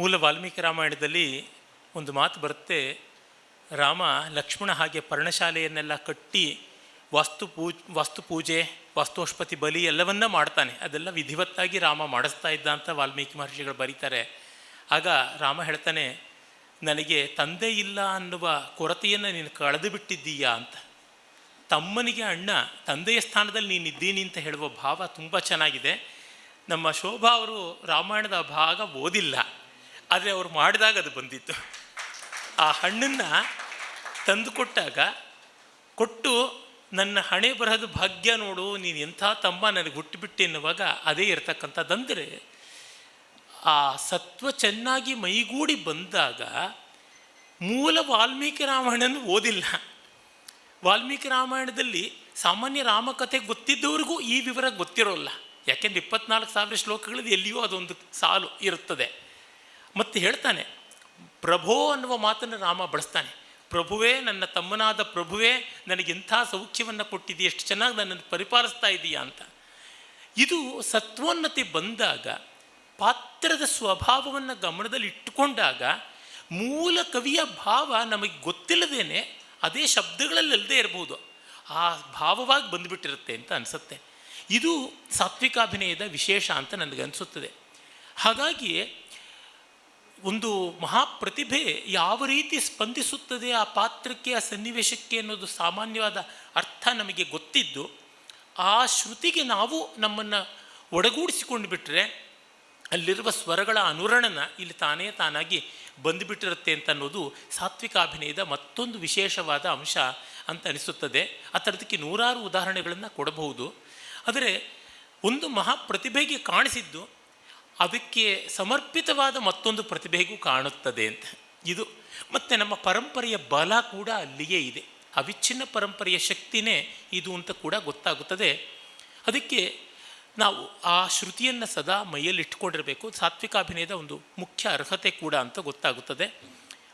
ಮೂಲ ವಾಲ್ಮೀಕಿ ರಾಮಾಯಣದಲ್ಲಿ ಒಂದು ಮಾತು ಬರುತ್ತೆ, ರಾಮ ಲಕ್ಷ್ಮಣ ಹಾಗೆ ಪರ್ಣಶಾಲೆಯನ್ನೆಲ್ಲ ಕಟ್ಟಿ ವಾಸ್ತು ಪೂಜೆ ವಾಸ್ತೋಷ್ಪತಿ ಬಲಿ ಎಲ್ಲವನ್ನ ಮಾಡ್ತಾನೆ. ಅದೆಲ್ಲ ವಿಧಿವತ್ತಾಗಿ ರಾಮ ಮಾಡಿಸ್ತಾ ಇದ್ದ ಅಂತ ವಾಲ್ಮೀಕಿ ಮಹರ್ಷಿಗಳು ಬರೀತಾರೆ. ಆಗ ರಾಮ ಹೇಳ್ತಾನೆ, ನನಗೆ ತಂದೆ ಇಲ್ಲ ಅನ್ನುವ ಕೊರತೆಯನ್ನು ನೀನು ಕಳೆದು ಬಿಟ್ಟಿದ್ದೀಯಾ ಅಂತ. ತಮ್ಮನಿಗೆ ಅಣ್ಣ, ತಂದೆಯ ಸ್ಥಾನದಲ್ಲಿ ನೀನಿದ್ದೀನಿ ಅಂತ ಹೇಳುವ ಭಾವ ತುಂಬ ಚೆನ್ನಾಗಿದೆ. ನಮ್ಮ ಶೋಭಾ ಅವರು ರಾಮಾಯಣದ ಭಾಗ ಓದಿಲ್ಲ, ಆದರೆ ಅವರು ಮಾಡಿದಾಗ ಅದು ಬಂದಿತ್ತು. ಆ ಹಣ್ಣನ್ನು ತಂದು ಕೊಟ್ಟು ನನ್ನ ಹಣೆ ಬರಹದ ಭಾಗ್ಯ ನೋಡು, ನೀನು ಎಂಥ ತಮ್ಮ ನನಗೆ ಹುಟ್ಟುಬಿಟ್ಟೆ ಎನ್ನುವಾಗ ಅದೇ ಇರತಕ್ಕಂಥದ್ದಂದರೆ, ಆ ಸತ್ವ ಚೆನ್ನಾಗಿ ಮೈಗೂಡಿ ಬಂದಾಗ ಮೂಲ ವಾಲ್ಮೀಕಿ ರಾಮಾಯಣನ ಓದಿಲ್ಲ. ವಾಲ್ಮೀಕಿ ರಾಮಾಯಣದಲ್ಲಿ ಸಾಮಾನ್ಯ ರಾಮಕಥೆ ಗೊತ್ತಿದ್ದವ್ರಿಗೂ ಈ ವಿವರ ಗೊತ್ತಿರೋಲ್ಲ. ಯಾಕೆಂದರೆ 24,000 ಶ್ಲೋಕಗಳಲ್ಲಿ ಎಲ್ಲಿಯೂ ಅದೊಂದು ಸಾಲು ಇರುತ್ತದೆ. ಮತ್ತು ಹೇಳ್ತಾನೆ, ಪ್ರಭೋ ಅನ್ನುವ ಮಾತನ್ನು ರಾಮ ಬಳಸ್ತಾನೆ. ಪ್ರಭುವೇ, ನನ್ನ ತಮ್ಮನಾದ ಪ್ರಭುವೇ, ನನಗೆಂಥ ಸೌಖ್ಯವನ್ನು ಕೊಟ್ಟಿದ್ದೀಯ, ಎಷ್ಟು ಚೆನ್ನಾಗಿ ನನ್ನನ್ನು ಪರಿಪಾಲಿಸ್ತಾ ಇದೀಯಾ ಅಂತ. ಇದು ಸತ್ವೋನ್ನತಿ ಬಂದಾಗ, ಪಾತ್ರದ ಸ್ವಭಾವವನ್ನು ಗಮನದಲ್ಲಿ ಇಟ್ಟುಕೊಂಡಾಗ ಮೂಲ ಕವಿಯ ಭಾವ ನಮಗೆ ಗೊತ್ತಿಲ್ಲದೇನೆ ಅದೇ ಶಬ್ದಗಳಲ್ಲದೇ ಇರಬಹುದು, ಆ ಭಾವವಾಗಿ ಬಂದುಬಿಟ್ಟಿರುತ್ತೆ ಅಂತ ಅನಿಸುತ್ತೆ. ಇದು ಸಾತ್ವಿಕಾಭಿನಯದ ವಿಶೇಷ ಅಂತ ನನಗನ್ನಿಸುತ್ತದೆ. ಹಾಗಾಗಿ ಒಂದು ಮಹಾಪ್ರತಿಭೆ ಯಾವ ರೀತಿ ಸ್ಪಂದಿಸುತ್ತದೆ ಆ ಪಾತ್ರಕ್ಕೆ, ಆ ಸನ್ನಿವೇಶಕ್ಕೆ ಅನ್ನೋದು ಸಾಮಾನ್ಯವಾದ ಅರ್ಥ ನಮಗೆ ಗೊತ್ತಿದ್ದು, ಆ ಶ್ರುತಿಗೆ ನಾವು ನಮ್ಮನ್ನು ಒಡಗೂಡಿಸಿಕೊಂಡು ಬಿಟ್ಟರೆ ಅಲ್ಲಿರುವ ಸ್ವರಗಳ ಅನುರಣನ ಇಲ್ಲಿ ತಾನಾಗಿ ಬಂದುಬಿಟ್ಟಿರುತ್ತೆ ಅಂತ ಅನ್ನೋದು ಸಾತ್ವಿಕಾಭಿನಯದ ಮತ್ತೊಂದು ವಿಶೇಷವಾದ ಅಂಶ ಅಂತ ಅನಿಸುತ್ತದೆ. ಆ ಥರದಕ್ಕೆ ನೂರಾರು ಉದಾಹರಣೆಗಳನ್ನು ಕೊಡಬಹುದು. ಆದರೆ ಒಂದು ಮಹಾಪ್ರತಿಭೆಗೆ ಕಾಣಿಸಿದ್ದು ಅದಕ್ಕೆ ಸಮರ್ಪಿತವಾದ ಮತ್ತೊಂದು ಪ್ರತಿಭೆಗೂ ಕಾಣುತ್ತದೆ ಅಂತ. ಇದು ಮತ್ತು ನಮ್ಮ ಪರಂಪರೆಯ ಬಲ ಕೂಡ ಅಲ್ಲಿಯೇ ಇದೆ. ಅವಿಚ್ಛಿನ್ನ ಪರಂಪರೆಯ ಶಕ್ತಿನೇ ಇದು ಅಂತ ಕೂಡ ಗೊತ್ತಾಗುತ್ತದೆ. ಅದಕ್ಕೆ ನಾವು ಆ ಶ್ರುತಿಯನ್ನು ಸದಾ ಮೈಯಲ್ಲಿ ಇಟ್ಕೊಂಡಿರಬೇಕು. ಸಾತ್ವಿಕಾಭಿನಯದ ಒಂದು ಮುಖ್ಯ ಅರ್ಹತೆ ಕೂಡ ಅಂತ ಗೊತ್ತಾಗುತ್ತದೆ.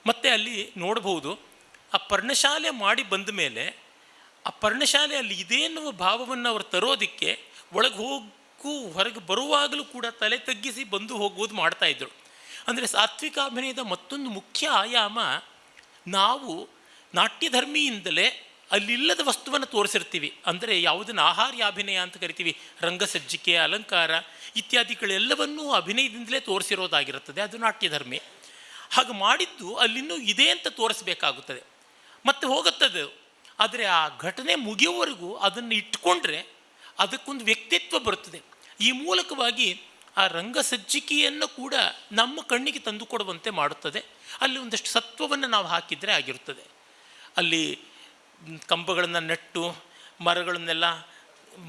ಮತ್ತು ಅಲ್ಲಿ ನೋಡಬಹುದು, ಆ ಪರ್ಣಶಾಲೆ ಮಾಡಿ ಬಂದ ಮೇಲೆ ಆ ಪರ್ಣಶಾಲೆ ಅಲ್ಲಿ ಇದೆ ಎನ್ನುವ ಭಾವವನ್ನು ಅವರು ತರೋದಕ್ಕೆ ಒಳಗೆ ಹೊರಗೆ ಬರುವಾಗಲೂ ಕೂಡ ತಲೆ ತಗ್ಗಿಸಿ ಬಂದು ಹೋಗುವುದು ಮಾಡ್ತಾಯಿದ್ರು. ಅಂದರೆ ಸಾತ್ವಿಕಾಭಿನಯದ ಮತ್ತೊಂದು ಮುಖ್ಯ ಆಯಾಮ, ನಾವು ನಾಟ್ಯಧರ್ಮಿಯಿಂದಲೇ ಅಲ್ಲಿಲ್ಲದ ವಸ್ತುವನ್ನು ತೋರಿಸಿರ್ತೀವಿ. ಅಂದರೆ ಯಾವುದನ್ನು ಆಹಾರ್ಯಾಭಿನಯ ಅಂತ ಕರಿತೀವಿ, ರಂಗಸಜ್ಜಿಕೆ, ಅಲಂಕಾರ ಇತ್ಯಾದಿಗಳೆಲ್ಲವನ್ನೂ ಅಭಿನಯದಿಂದಲೇ ತೋರಿಸಿರೋದಾಗಿರುತ್ತದೆ, ಅದು ನಾಟ್ಯಧರ್ಮಿ. ಹಾಗೆ ಮಾಡಿದ್ದು ಅಲ್ಲಿನ್ನೂ ಇದೆ ಅಂತ ತೋರಿಸ್ಬೇಕಾಗುತ್ತದೆ, ಮತ್ತೆ ಹೋಗುತ್ತದೆ. ಆದರೆ ಆ ಘಟನೆ ಮುಗಿಯುವವರೆಗೂ ಅದನ್ನು ಇಟ್ಕೊಂಡ್ರೆ ಅದಕ್ಕೊಂದು ವ್ಯಕ್ತಿತ್ವ ಬರುತ್ತದೆ. ಈ ಮೂಲಕವಾಗಿ ಆ ರಂಗಸಜ್ಜಿಕೆಯನ್ನು ಕೂಡ ನಮ್ಮ ಕಣ್ಣಿಗೆ ತಂದುಕೊಡುವಂತೆ ಮಾಡುತ್ತದೆ. ಅಲ್ಲಿ ಒಂದಷ್ಟು ಸತ್ವವನ್ನು ನಾವು ಹಾಕಿದರೆ ಆಗಿರುತ್ತದೆ. ಅಲ್ಲಿ ಕಂಬಗಳನ್ನು ನೆಟ್ಟು ಮರಗಳನ್ನೆಲ್ಲ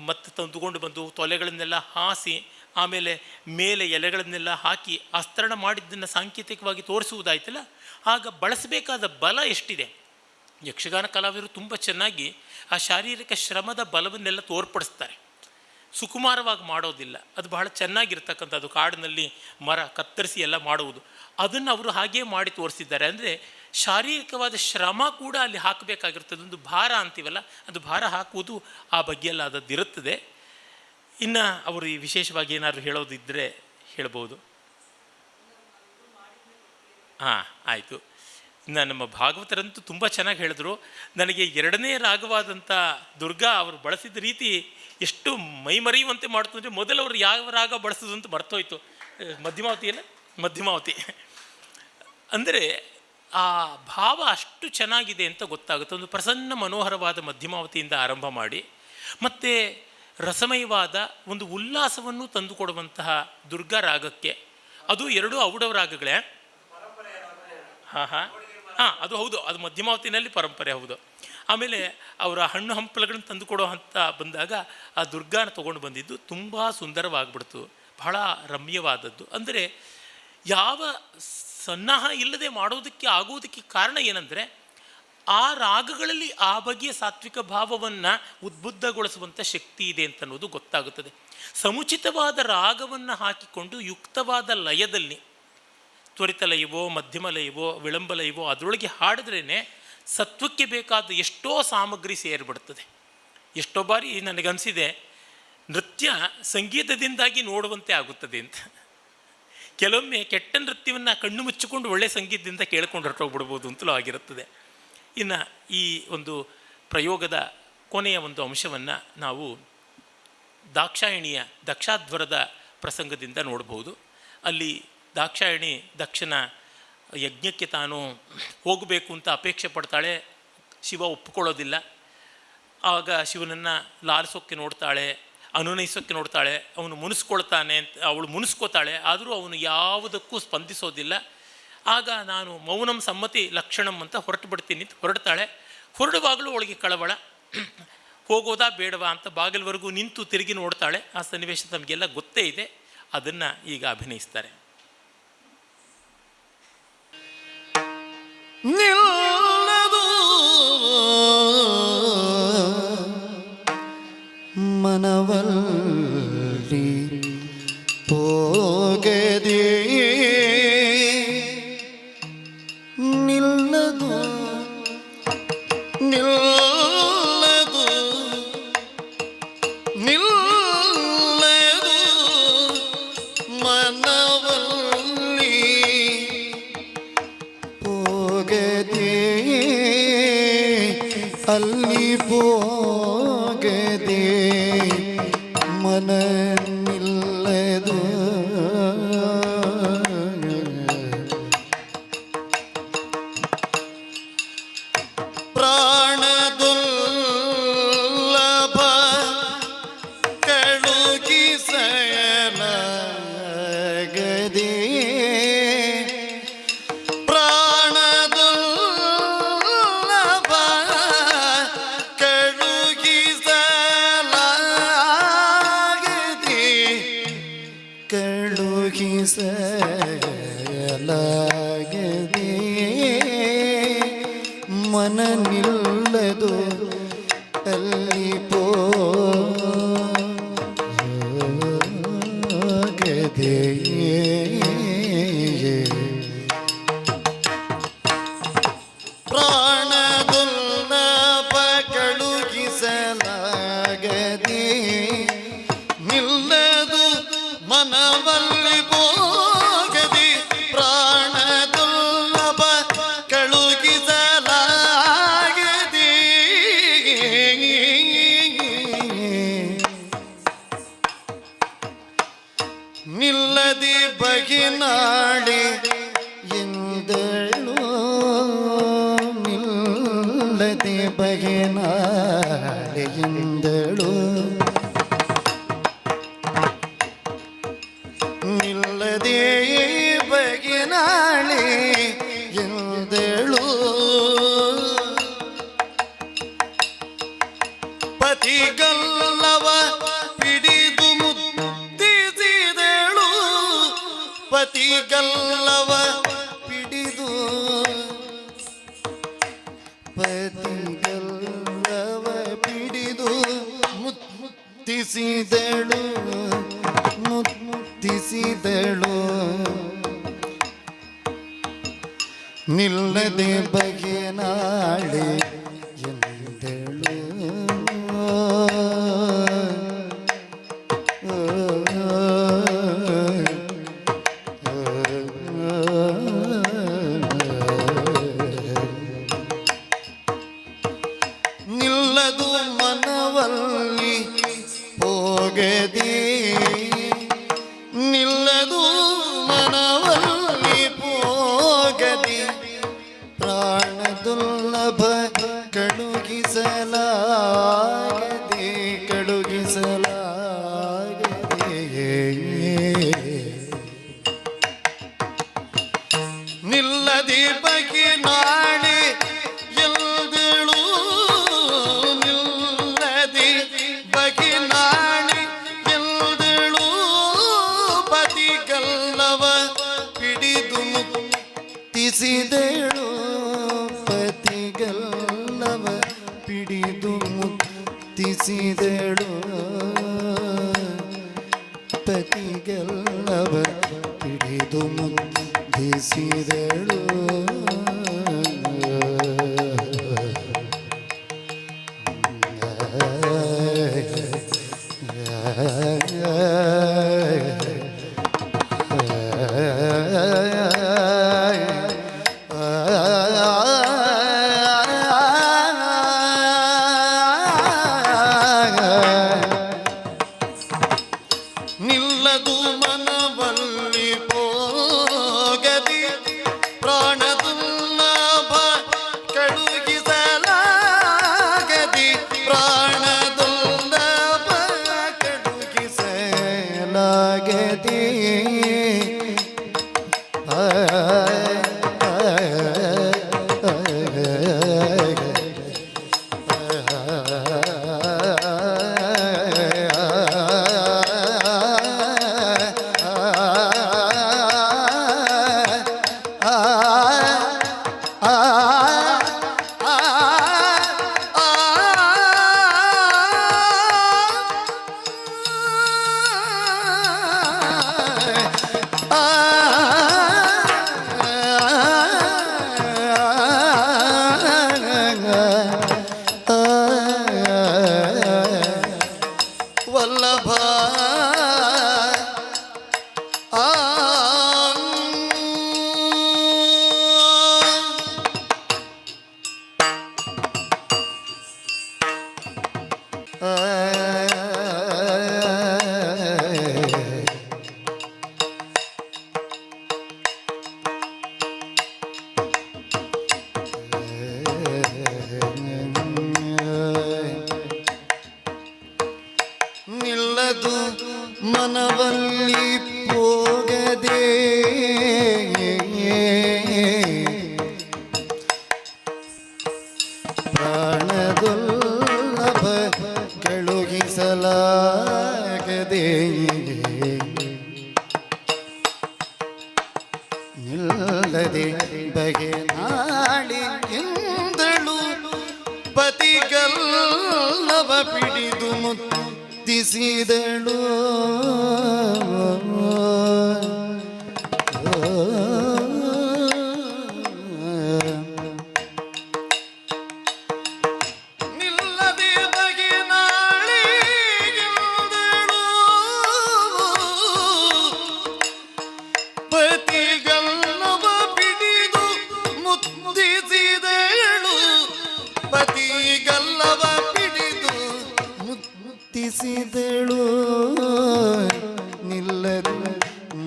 ಮತ್ತೆ ತಂದುಕೊಂಡು ಬಂದು ತೊಲೆಗಳನ್ನೆಲ್ಲ ಹಾಸಿ ಆಮೇಲೆ ಮೇಲೆ ಎಲೆಗಳನ್ನೆಲ್ಲ ಹಾಕಿ ಅಸ್ತರಣ ಮಾಡಿದ್ದನ್ನು ಸಾಂಕೇತಿಕವಾಗಿ ತೋರಿಸುವುದಾಯ್ತಲ್ಲ, ಆಗ ಬಳಸಬೇಕಾದ ಬಲ ಎಷ್ಟಿದೆ. ಯಕ್ಷಗಾನ ಕಲಾವಿದರು ತುಂಬ ಚೆನ್ನಾಗಿ ಆ ಶಾರೀರಿಕ ಶ್ರಮದ ಬಲವನ್ನೆಲ್ಲ ತೋರ್ಪಡಿಸ್ತಾರೆ, ಸುಕುಮಾರವಾಗಿ ಮಾಡೋದಿಲ್ಲ. ಅದು ಬಹಳ ಚೆನ್ನಾಗಿರ್ತಕ್ಕಂಥದ್ದು. ಕಾಡಿನಲ್ಲಿ ಮರ ಕತ್ತರಿಸಿ ಎಲ್ಲ ಮಾಡುವುದು, ಅದನ್ನು ಅವರು ಹಾಗೇ ಮಾಡಿ ತೋರಿಸಿದ್ದಾರೆ. ಅಂದರೆ ಶಾರೀರಿಕವಾದ ಶ್ರಮ ಕೂಡ ಅಲ್ಲಿ ಹಾಕಬೇಕಾಗಿರ್ತದೆ. ಒಂದು ಭಾರ ಅಂತೀವಲ್ಲ, ಅದು ಭಾರ ಹಾಕುವುದು ಆ ಬಗ್ಗೆ ಎಲ್ಲ ಅದದ್ದಿರುತ್ತದೆ. ಇನ್ನು ಅವರು ಈ ವಿಶೇಷವಾಗಿ ಏನಾದರೂ ಹೇಳೋದಿದ್ದರೆ ಹೇಳ್ಬೋದು. ಹಾಂ, ಆಯಿತು. ಇನ್ನು ನಮ್ಮ ಭಾಗವತರಂತೂ ತುಂಬ ಚೆನ್ನಾಗಿ ಹೇಳಿದ್ರು. ನನಗೆ ಎರಡನೇ ರಾಗವಾದಂಥ ದುರ್ಗಾ ಅವರು ಬಳಸಿದ ರೀತಿ ಎಷ್ಟು ಮೈಮರೆಯುವಂತೆ ಮಾಡ್ತಂದರೆ, ಮೊದಲು ಅವರು ಯಾವ ರಾಗ ಬಳಸೋದು ಅಂತ ಮರ್ತೋಯ್ತು. ಮಧ್ಯಮಾವತಿಯಲ್ಲ, ಮಧ್ಯಮಾವತಿ. ಅಂದರೆ ಆ ಭಾವ ಅಷ್ಟು ಚೆನ್ನಾಗಿದೆ ಅಂತ ಗೊತ್ತಾಗುತ್ತೆ. ಒಂದು ಪ್ರಸನ್ನ ಮನೋಹರವಾದ ಮಧ್ಯಮಾವತಿಯಿಂದ ಆರಂಭ ಮಾಡಿ ಮತ್ತು ರಸಮಯವಾದ ಒಂದು ಉಲ್ಲಾಸವನ್ನು ತಂದುಕೊಡುವಂತಹ ದುರ್ಗಾ ರಾಗಕ್ಕೆ, ಅದು ಎರಡೂ ಔಡವ ರಾಗಗಳೇ. ಹಾಂ, ಅದು ಹೌದು, ಅದು ಮಧ್ಯಮಾವತಿನಲ್ಲಿ ಪರಂಪರೆ ಹೌದು. ಆಮೇಲೆ ಅವರ ಹಣ್ಣು ಹಂಪಲುಗಳನ್ನು ತಂದುಕೊಡೋ ಅಂತ ಬಂದಾಗ ಆ ದುರ್ಗಾನ ತೊಗೊಂಡು ಬಂದಿದ್ದು ತುಂಬ ಸುಂದರವಾಗಿಬಿಡ್ತು, ಬಹಳ ರಮ್ಯವಾದದ್ದು. ಅಂದರೆ ಯಾವ ಸನ್ನಾಹ ಇಲ್ಲದೆ ಮಾಡೋದಕ್ಕೆ ಆಗೋದಕ್ಕೆ ಕಾರಣ ಏನಂದರೆ, ಆ ರಾಗಗಳಲ್ಲಿ ಆ ಬಗೆಯ ಸಾತ್ವಿಕ ಭಾವವನ್ನು ಉದ್ಬುದ್ಧಗೊಳಿಸುವಂಥ ಶಕ್ತಿ ಇದೆ ಅಂತ ಅನ್ನೋದು ಗೊತ್ತಾಗುತ್ತದೆ. ಸಮುಚಿತವಾದ ರಾಗವನ್ನು ಹಾಕಿಕೊಂಡು ಯುಕ್ತವಾದ ಲಯದಲ್ಲಿ, ತ್ವರಿತ ಲಯವೋ ಮಧ್ಯಮ ಲಯವೋ ವಿಳಂಬ ಲಯವೋ ಅದರೊಳಗೆ ಹಾಡಿದ್ರೇ ಸತ್ವಕ್ಕೆ ಬೇಕಾದ ಎಷ್ಟೋ ಸಾಮಗ್ರಿ ಸೇರಿಬಿಡ್ತದೆ. ಎಷ್ಟೋ ಬಾರಿ ನನಗನ್ಸಿದೆ, ನೃತ್ಯ ಸಂಗೀತದಿಂದಾಗಿ ನೋಡುವಂತೆ ಆಗುತ್ತದೆ ಅಂತ. ಕೆಲವೊಮ್ಮೆ ಕೆಟ್ಟ ನೃತ್ಯವನ್ನು ಕಣ್ಣು ಮುಚ್ಚಿಕೊಂಡು ಒಳ್ಳೆಯ ಸಂಗೀತದಿಂದ ಕೇಳ್ಕೊಂಡು ಹೊರಟೋಗ್ಬಿಡ್ಬೋದು ಅಂತಲೂ ಆಗಿರುತ್ತದೆ. ಇನ್ನು ಈ ಒಂದು ಪ್ರಯೋಗದ ಕೊನೆಯ ಒಂದು ಅಂಶವನ್ನು ನಾವು ದಾಕ್ಷಾಯಿಣಿಯ ದಕ್ಷಾಧ್ವರದ ಪ್ರಸಂಗದಿಂದ ನೋಡ್ಬೋದು. ಅಲ್ಲಿ ದಾಕ್ಷಾಯಿಣಿ ದಕ್ಷನ ಯಜ್ಞಕ್ಕೆ ತಾನು ಹೋಗಬೇಕು ಅಂತ ಅಪೇಕ್ಷೆ ಪಡ್ತಾಳೆ. ಶಿವ ಒಪ್ಪಿಕೊಳ್ಳೋದಿಲ್ಲ. ಆಗ ಶಿವನನ್ನು ಲಾಲಿಸೋಕ್ಕೆ ನೋಡ್ತಾಳೆ, ಅನುನಯಿಸೋಕ್ಕೆ ನೋಡ್ತಾಳೆ. ಅವನು ಮುನಿಸ್ಕೊಳ್ತಾನೆ ಅಂತ ಅವಳು ಮುನಿಸ್ಕೋತಾಳೆ. ಆದರೂ ಅವನು ಯಾವುದಕ್ಕೂ ಸ್ಪಂದಿಸೋದಿಲ್ಲ. ಆಗ ನಾನು ಮೌನಂ ಸಮ್ಮತಿ ಲಕ್ಷಣಂ ಅಂತ ಹೊರಟು ಬಿಡ್ತೀನಿ ಅಂತ ಹೊರಡ್ತಾಳೆ. ಹೊರಡುವಾಗಲೂ ಅವಳಿಗೆ ಕಳವಳ, ಹೋಗೋದಾ ಬೇಡವಾ ಅಂತ ಬಾಗಿಲವರೆಗೂ ನಿಂತು ತಿರುಗಿ ನೋಡ್ತಾಳೆ. ಆ ಸನ್ನಿವೇಶ ತಮಗೆಲ್ಲ ಗೊತ್ತೇ ಇದೆ. ಅದನ್ನು ಈಗ ಅಭಿನಯಿಸ್ತಾರೆ. ನಿಲ್ಲದು ಮನವಲ್ಲಿ ಹೋಗದೆ ನಿಲ್ಲದು ನಿಲ್ಲದು ನಿಲ್ಲದು ಮನವಲ್ಲಿ ಹೋಗದೆ ಅಲ್ಲಿ ಹೋಗದೆ ಮನ ನಿಲ್ಲದು ಪ್ರಾಣದುಲ್ಲಭ ಕಳುಗಿಸಲಗದೆ ಪ್ರಾಣದುಲ್ಲಭ ಕಳುಗಿಸಲಗದೆ ಕಳುಗಿಸಲಗದೆ ಮನ ನಿಲ್ಲದು ಅಲ್ಲಿ ಹೋಗದೆ ಪ್ರಾಣದುಲ್ಲಭ ಕಳುಗಿಸಲಾಗದೆ ನಿಲ್ಲದು ಮನವಲ್ಲಿ ಹೋಗದೆ ಪ್ರಾಣದುಲ್ಲಭ ಕಳುಗಿಸಲಾಗದೆ ನಿಲ್ಲದೆ ಬಗೆನಾಡೆ ಎಂದಳು ನಿಲ್ಲದೆ ಬಗೆನಾಡೆ ಎಂದಳು ನಿಲ್ಲದೆ ಬಗೆನಾಳೆ ಎಂದಳು ಪತಿಗಲ್ಲವ ಪಿಡಿದು ಮುತ್ತಿಸಿದಳು ಪತಿಗಲ್ಲವ ಪಿಡಿದು ಪತಿಗಲ್ಲವ ಪಿಡಿದು ಮುತ್ತಿಸಿದಳು ಮುತ್ತಿಸಿದಳು ನಿಲ್ಲದೆ ಬಗೆನಾಳೆ ಎಂದಳು ನಿಲ್ಲದು ಮನವಲ್ಲಿ ಹೋಗದೆ ನಿಲ್ಲದು ಮನವಲ್ಲಿ ಹೋಗದೆ ಪ್ರಾಣದುಲ್ಲಭ ಕಳುಗಿಸಲಾಗದೆ ಕಳುಗಿಸಲಾಗದೆ ನಿಲ್ಲದೆ ಬಗೆ ನಾಳೆ ಎಲ್ದಳು ನಿಲ್ಲದೆ ಬಗೆ ನಾಳೆ ಎಲ್ದಳು ಪತಿಗಲ್ಲವ ಪಿಡಿದು ಮುತ್ತಿಸಿದಳು ಪತಿಗಲ್ಲವ ಪಿಡಿದು ಮುತ್ತಿಸಿದಳು ಪತಿಗಲ್ಲವ ಪಿಡಿದು ಮುತ್ತಿಸಿದಳು ವಲ್ಲಭ ನಿಲ್ಲದು ಮನವಲ್ಲಿ ಹೋಗದೆ ಪ್ರಾಣದುಲ್ಲಭ ಕಳುಹಿಸಲಾಗದೆ ನಿಲ್ಲದೆ ಬಗೆ ನಾಳಿಯಿಂದಳು ಪತಿಗಲ್ಲವ ಪಿಡಿದು ಮುತ್ತಿಸಿದಳು ನಿಲ್ಲದೆ ಬಗೆ ನಾಳಿಯಿಂದಳು ಪತಿಗಲ್ಲವ ಪಿಡಿದು ಮುತ್ತಿಸಿದಳು ಪತಿಗಲ್ಲವ ಪಿಡಿದು ಮುತ್ತಿಸಿದಳು ನಿಲ್ಲದು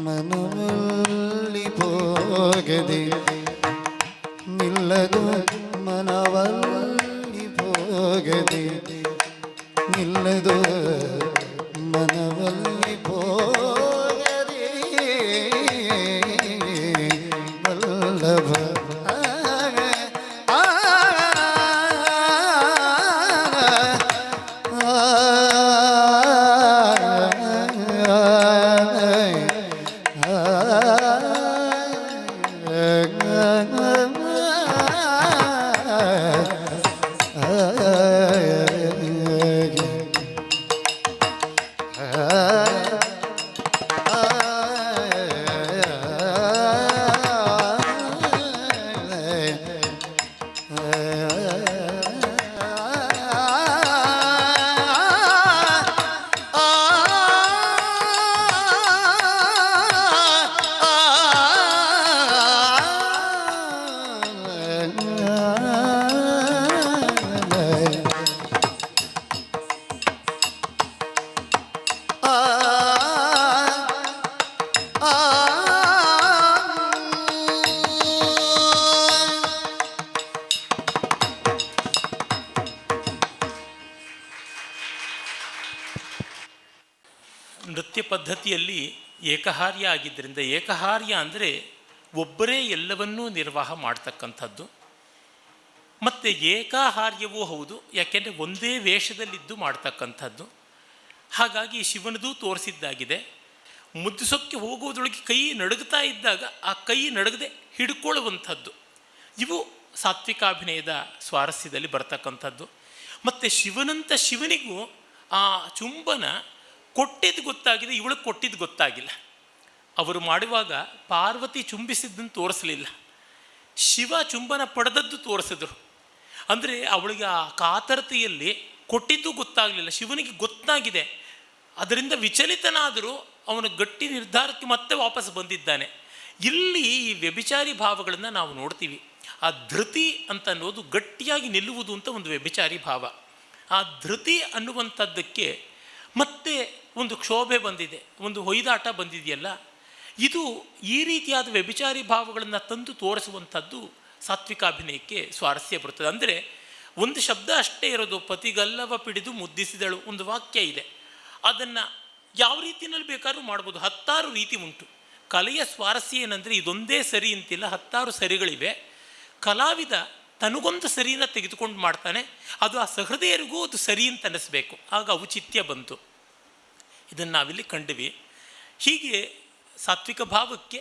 ಮನವಲ್ಲಿ ಹೋಗದೆ ನಿಲ್ಲದು ಮನವಲ್ಲಿ ಹೋಗದೆ ನಿಲ್ಲದು ಮನವಲ್ಲಿ ಹೋಗದೆ ವಲ್ಲಭ ನೃತ್ಯ ಪದ್ಧತಿಯಲ್ಲಿ ಏಕಹಾರ್ಯ ಆಗಿದ್ದರಿಂದ, ಏಕಹಾರ್ಯ ಅಂದರೆ ಒಬ್ಬರೇ ಎಲ್ಲವನ್ನೂ ನಿರ್ವಾಹ ಮಾಡ್ತಕ್ಕಂಥದ್ದು. ಮತ್ತು ಏಕಾಹಾರ್ಯವೂ ಹೌದು, ಯಾಕೆಂದರೆ ಒಂದೇ ವೇಷದಲ್ಲಿದ್ದು ಮಾಡ್ತಕ್ಕಂಥದ್ದು. ಹಾಗಾಗಿ ಶಿವನದು ತೋರಿಸಿದ್ದಾಗಿದೆ. ಮುದ್ದಿಸೋಕ್ಕೆ ಹೋಗೋದ್ರೊಳಗೆ ಕೈ ನಡುಗ್ತಾ ಇದ್ದಾಗ ಆ ಕೈ ನಡುಗದೆ ಹಿಡ್ಕೊಳ್ಳುವಂಥದ್ದು, ಇವು ಸಾತ್ವಿಕಾಭಿನಯದ ಸ್ವಾರಸ್ಯದಲ್ಲಿ ಬರ್ತಕ್ಕಂಥದ್ದು. ಮತ್ತು ಶಿವನಿಗೂ ಆ ಚುಂಬನ ಕೊಟ್ಟಿದ್ದು ಗೊತ್ತಾಗಿದೆ, ಇವಳಿಗೆ ಕೊಟ್ಟಿದ್ದು ಗೊತ್ತಾಗಿಲ್ಲ. ಅವರು ಮಾಡುವಾಗ ಪಾರ್ವತಿ ಚುಂಬಿಸಿದ್ದನ್ನು ತೋರಿಸಲಿಲ್ಲ, ಶಿವ ಚುಂಬನ ಪಡೆದದ್ದು ತೋರಿಸಿದ್ರು. ಅಂದರೆ ಅವಳಿಗೆ ಆ ಕಾತರತೆಯಲ್ಲಿ ಕೊಟ್ಟಿದ್ದು ಗೊತ್ತಾಗಲಿಲ್ಲ, ಶಿವನಿಗೆ ಗೊತ್ತಾಗಿದೆ. ಅದರಿಂದ ವಿಚಲಿತನಾದರೂ ಅವನ ಗಟ್ಟಿ ನಿರ್ಧಾರಕ್ಕೆ ಮತ್ತೆ ವಾಪಸ್ ಬಂದಿದ್ದಾನೆ. ಇಲ್ಲಿ ಈ ವ್ಯಭಿಚಾರಿ ಭಾವಗಳನ್ನು ನಾವು ನೋಡ್ತೀವಿ. ಆ ಧೃತಿ ಅಂತ ಅನ್ನೋದು ಗಟ್ಟಿಯಾಗಿ ನಿಲ್ಲುವುದು ಅಂತ ಒಂದು ವ್ಯಭಿಚಾರಿ ಭಾವ. ಆ ಧೃತಿ ಅನ್ನುವಂಥದ್ದಕ್ಕೆ ಮತ್ತೆ ಒಂದು ಕ್ಷೋಭೆ ಬಂದಿದೆ, ಒಂದು ಹೊಯ್ದಾಟ ಬಂದಿದೆಯಲ್ಲ, ಇದು ಈ ರೀತಿಯಾದ ವ್ಯಭಿಚಾರಿ ಭಾವಗಳನ್ನು ತಂದು ತೋರಿಸುವಂಥದ್ದು ಸಾತ್ವಿಕಾಭಿನಯಕ್ಕೆ ಸ್ವಾರಸ್ಯ ಬರ್ತದೆ. ಅಂದರೆ ಒಂದು ಶಬ್ದ ಅಷ್ಟೇ ಇರೋದು, ಪತಿಗಲ್ಲವ ಪಿಡಿದು ಮುದ್ದಿಸಿದಳು, ಒಂದು ವಾಕ್ಯ ಇದೆ. ಅದನ್ನು ಯಾವ ರೀತಿಯಲ್ಲಿ ಬೇಕಾದ್ರೂ ಮಾಡ್ಬೋದು. 10 ರೀತಿ ಉಂಟು. ಕಲೆಯ ಸ್ವಾರಸ್ಯ ಏನಂದರೆ ಇದೊಂದೇ ಸರಿ ಅಂತಿಲ್ಲ, 10 ಸರಿಗಳಿವೆ. ಕಲಾವಿದ ತನಗೊಂದು ಸರಿನ ತೆಗೆದುಕೊಂಡು ಮಾಡ್ತಾನೆ, ಅದು ಆ ಸಹೃದಯರಿಗೂ ಅದು ಸರಿ ಅಂತ ಅನ್ನಿಸ್ಬೇಕು, ಆಗ ಔಚಿತ್ಯ ಬಂತು. ಇದನ್ನು ನಾವಿಲ್ಲಿ ಕಂಡ್ವಿ. ಹೀಗೆ ಸಾತ್ವಿಕ ಭಾವಕ್ಕೆ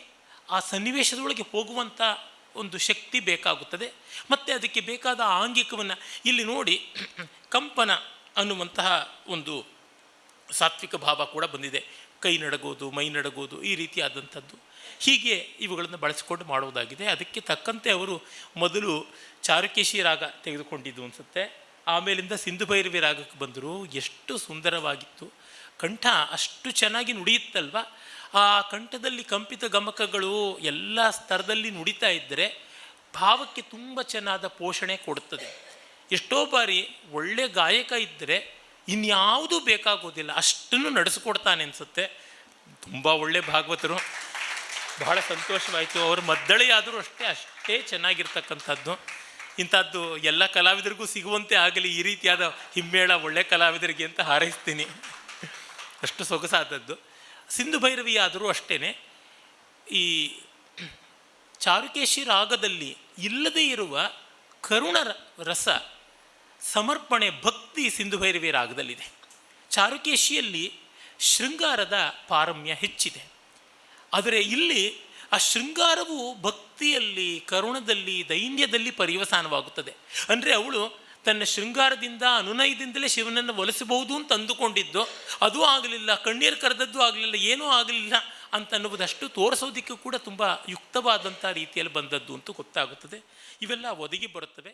ಆ ಸನ್ನಿವೇಶದೊಳಗೆ ಹೋಗುವಂಥ ಒಂದು ಶಕ್ತಿ ಬೇಕಾಗುತ್ತದೆ. ಮತ್ತು ಅದಕ್ಕೆ ಬೇಕಾದ ಆಂಗಿಕವನ್ನು ಇಲ್ಲಿ ನೋಡಿ, ಕಂಪನ ಅನ್ನುವಂತಹ ಒಂದು ಸಾತ್ವಿಕ ಭಾವ ಕೂಡ ಬಂದಿದೆ. ಕೈ ನಡಗೋದು, ಮೈ ನಡಗೋದು, ಈ ರೀತಿಯಾದಂಥದ್ದು. ಹೀಗೆ ಇವುಗಳನ್ನು ಬಳಸಿಕೊಂಡು ಮಾಡುವುದಾಗಿದೆ. ಅದಕ್ಕೆ ತಕ್ಕಂತೆ ಅವರು ಮೊದಲು ಚಾರುಕೇಶಿ ರಾಗ ತೆಗೆದುಕೊಂಡಿದ್ದು ಅನಿಸುತ್ತೆ, ಆಮೇಲಿಂದ ಸಿಂಧು ಭೈರವಿ ರಾಗಕ್ಕೆ ಬಂದರು. ಎಷ್ಟು ಸುಂದರವಾಗಿತ್ತು, ಕಂಠ ಅಷ್ಟು ಚೆನ್ನಾಗಿ ನುಡಿಯುತ್ತಲ್ವ. ಆ ಕಂಠದಲ್ಲಿ ಕಂಪಿತ ಗಮಕಗಳು ಎಲ್ಲ ಸ್ತರದಲ್ಲಿ ನುಡಿತಾ ಇದ್ದರೆ ಭಾವಕ್ಕೆ ತುಂಬ ಚೆನ್ನಾದ ಪೋಷಣೆ ಕೊಡುತ್ತದೆ. ಎಷ್ಟೋ ಬಾರಿ ಒಳ್ಳೆ ಗಾಯಕ ಇದ್ದರೆ ಇನ್ಯಾವುದೂ ಬೇಕಾಗೋದಿಲ್ಲ, ಅಷ್ಟನ್ನು ನಡೆಸಿಕೊಡ್ತಾನೆ ಅನಿಸುತ್ತೆ. ತುಂಬ ಒಳ್ಳೆ ಭಾಗವತರು, ಬಹಳ ಸಂತೋಷವಾಯಿತು. ಅವರು ಮದ್ದಳೆಯಾದರೂ ಅಷ್ಟೇ ಚೆನ್ನಾಗಿರ್ತಕ್ಕಂಥದ್ದು. ಇಂಥದ್ದು ಎಲ್ಲ ಕಲಾವಿದರಿಗೂ ಸಿಗುವಂತೆ ಆಗಲಿ ಈ ರೀತಿಯಾದ ಹಿಮ್ಮೇಳ ಒಳ್ಳೆ ಕಲಾವಿದರಿಗೆ ಅಂತ ಹಾರೈಸ್ತೀನಿ. ಅಷ್ಟು ಸೊಗಸಾದದ್ದು. ಸಿಂಧು ಭೈರವಿ ಆದರೂ ಅಷ್ಟೇ. ಈ ಚಾರುಕೇಶಿ ರಾಗದಲ್ಲಿ ಇಲ್ಲದೇ ಇರುವ ಕರುಣ ರಸ, ಸಮರ್ಪಣೆ, ಭಕ್ತಿ ಸಿಂಧು ಭೈರವಿ ರಾಗದಲ್ಲಿದೆ. ಚಾರುಕೇಶಿಯಲ್ಲಿ ಶೃಂಗಾರದ ಪಾರಮ್ಯ ಹೆಚ್ಚಿದೆ. ಆದರೆ ಇಲ್ಲಿ ಆ ಶೃಂಗಾರವು ಭಕ್ತಿಯಲ್ಲಿ, ಕರುಣದಲ್ಲಿ, ದೈನ್ಯದಲ್ಲಿ ಪರ್ಯವಸಾನವಾಗುತ್ತದೆ. ಅಂದರೆ ಅವಳು ತನ್ನ ಶೃಂಗಾರದಿಂದ, ಅನುನಯದಿಂದಲೇ ಶಿವನನ್ನು ಒಲಿಸಬಹುದು ಅಂತ ಅಂದುಕೊಂಡಿದ್ದು, ಅದೂ ಆಗಲಿಲ್ಲ, ಕಣ್ಣೀರು ಕರೆದದ್ದು ಆಗಲಿಲ್ಲ, ಏನೂ ಆಗಲಿಲ್ಲ ಅಂತನ್ನುವುದಷ್ಟು ತೋರಿಸೋದಕ್ಕೂ ಕೂಡ ತುಂಬ ಯುಕ್ತವಾದಂಥ ರೀತಿಯಲ್ಲಿ ಬಂದದ್ದು ಅಂತೂ ಗೊತ್ತಾಗುತ್ತದೆ. ಇವೆಲ್ಲ ಒದಗಿ ಬರುತ್ತವೆ.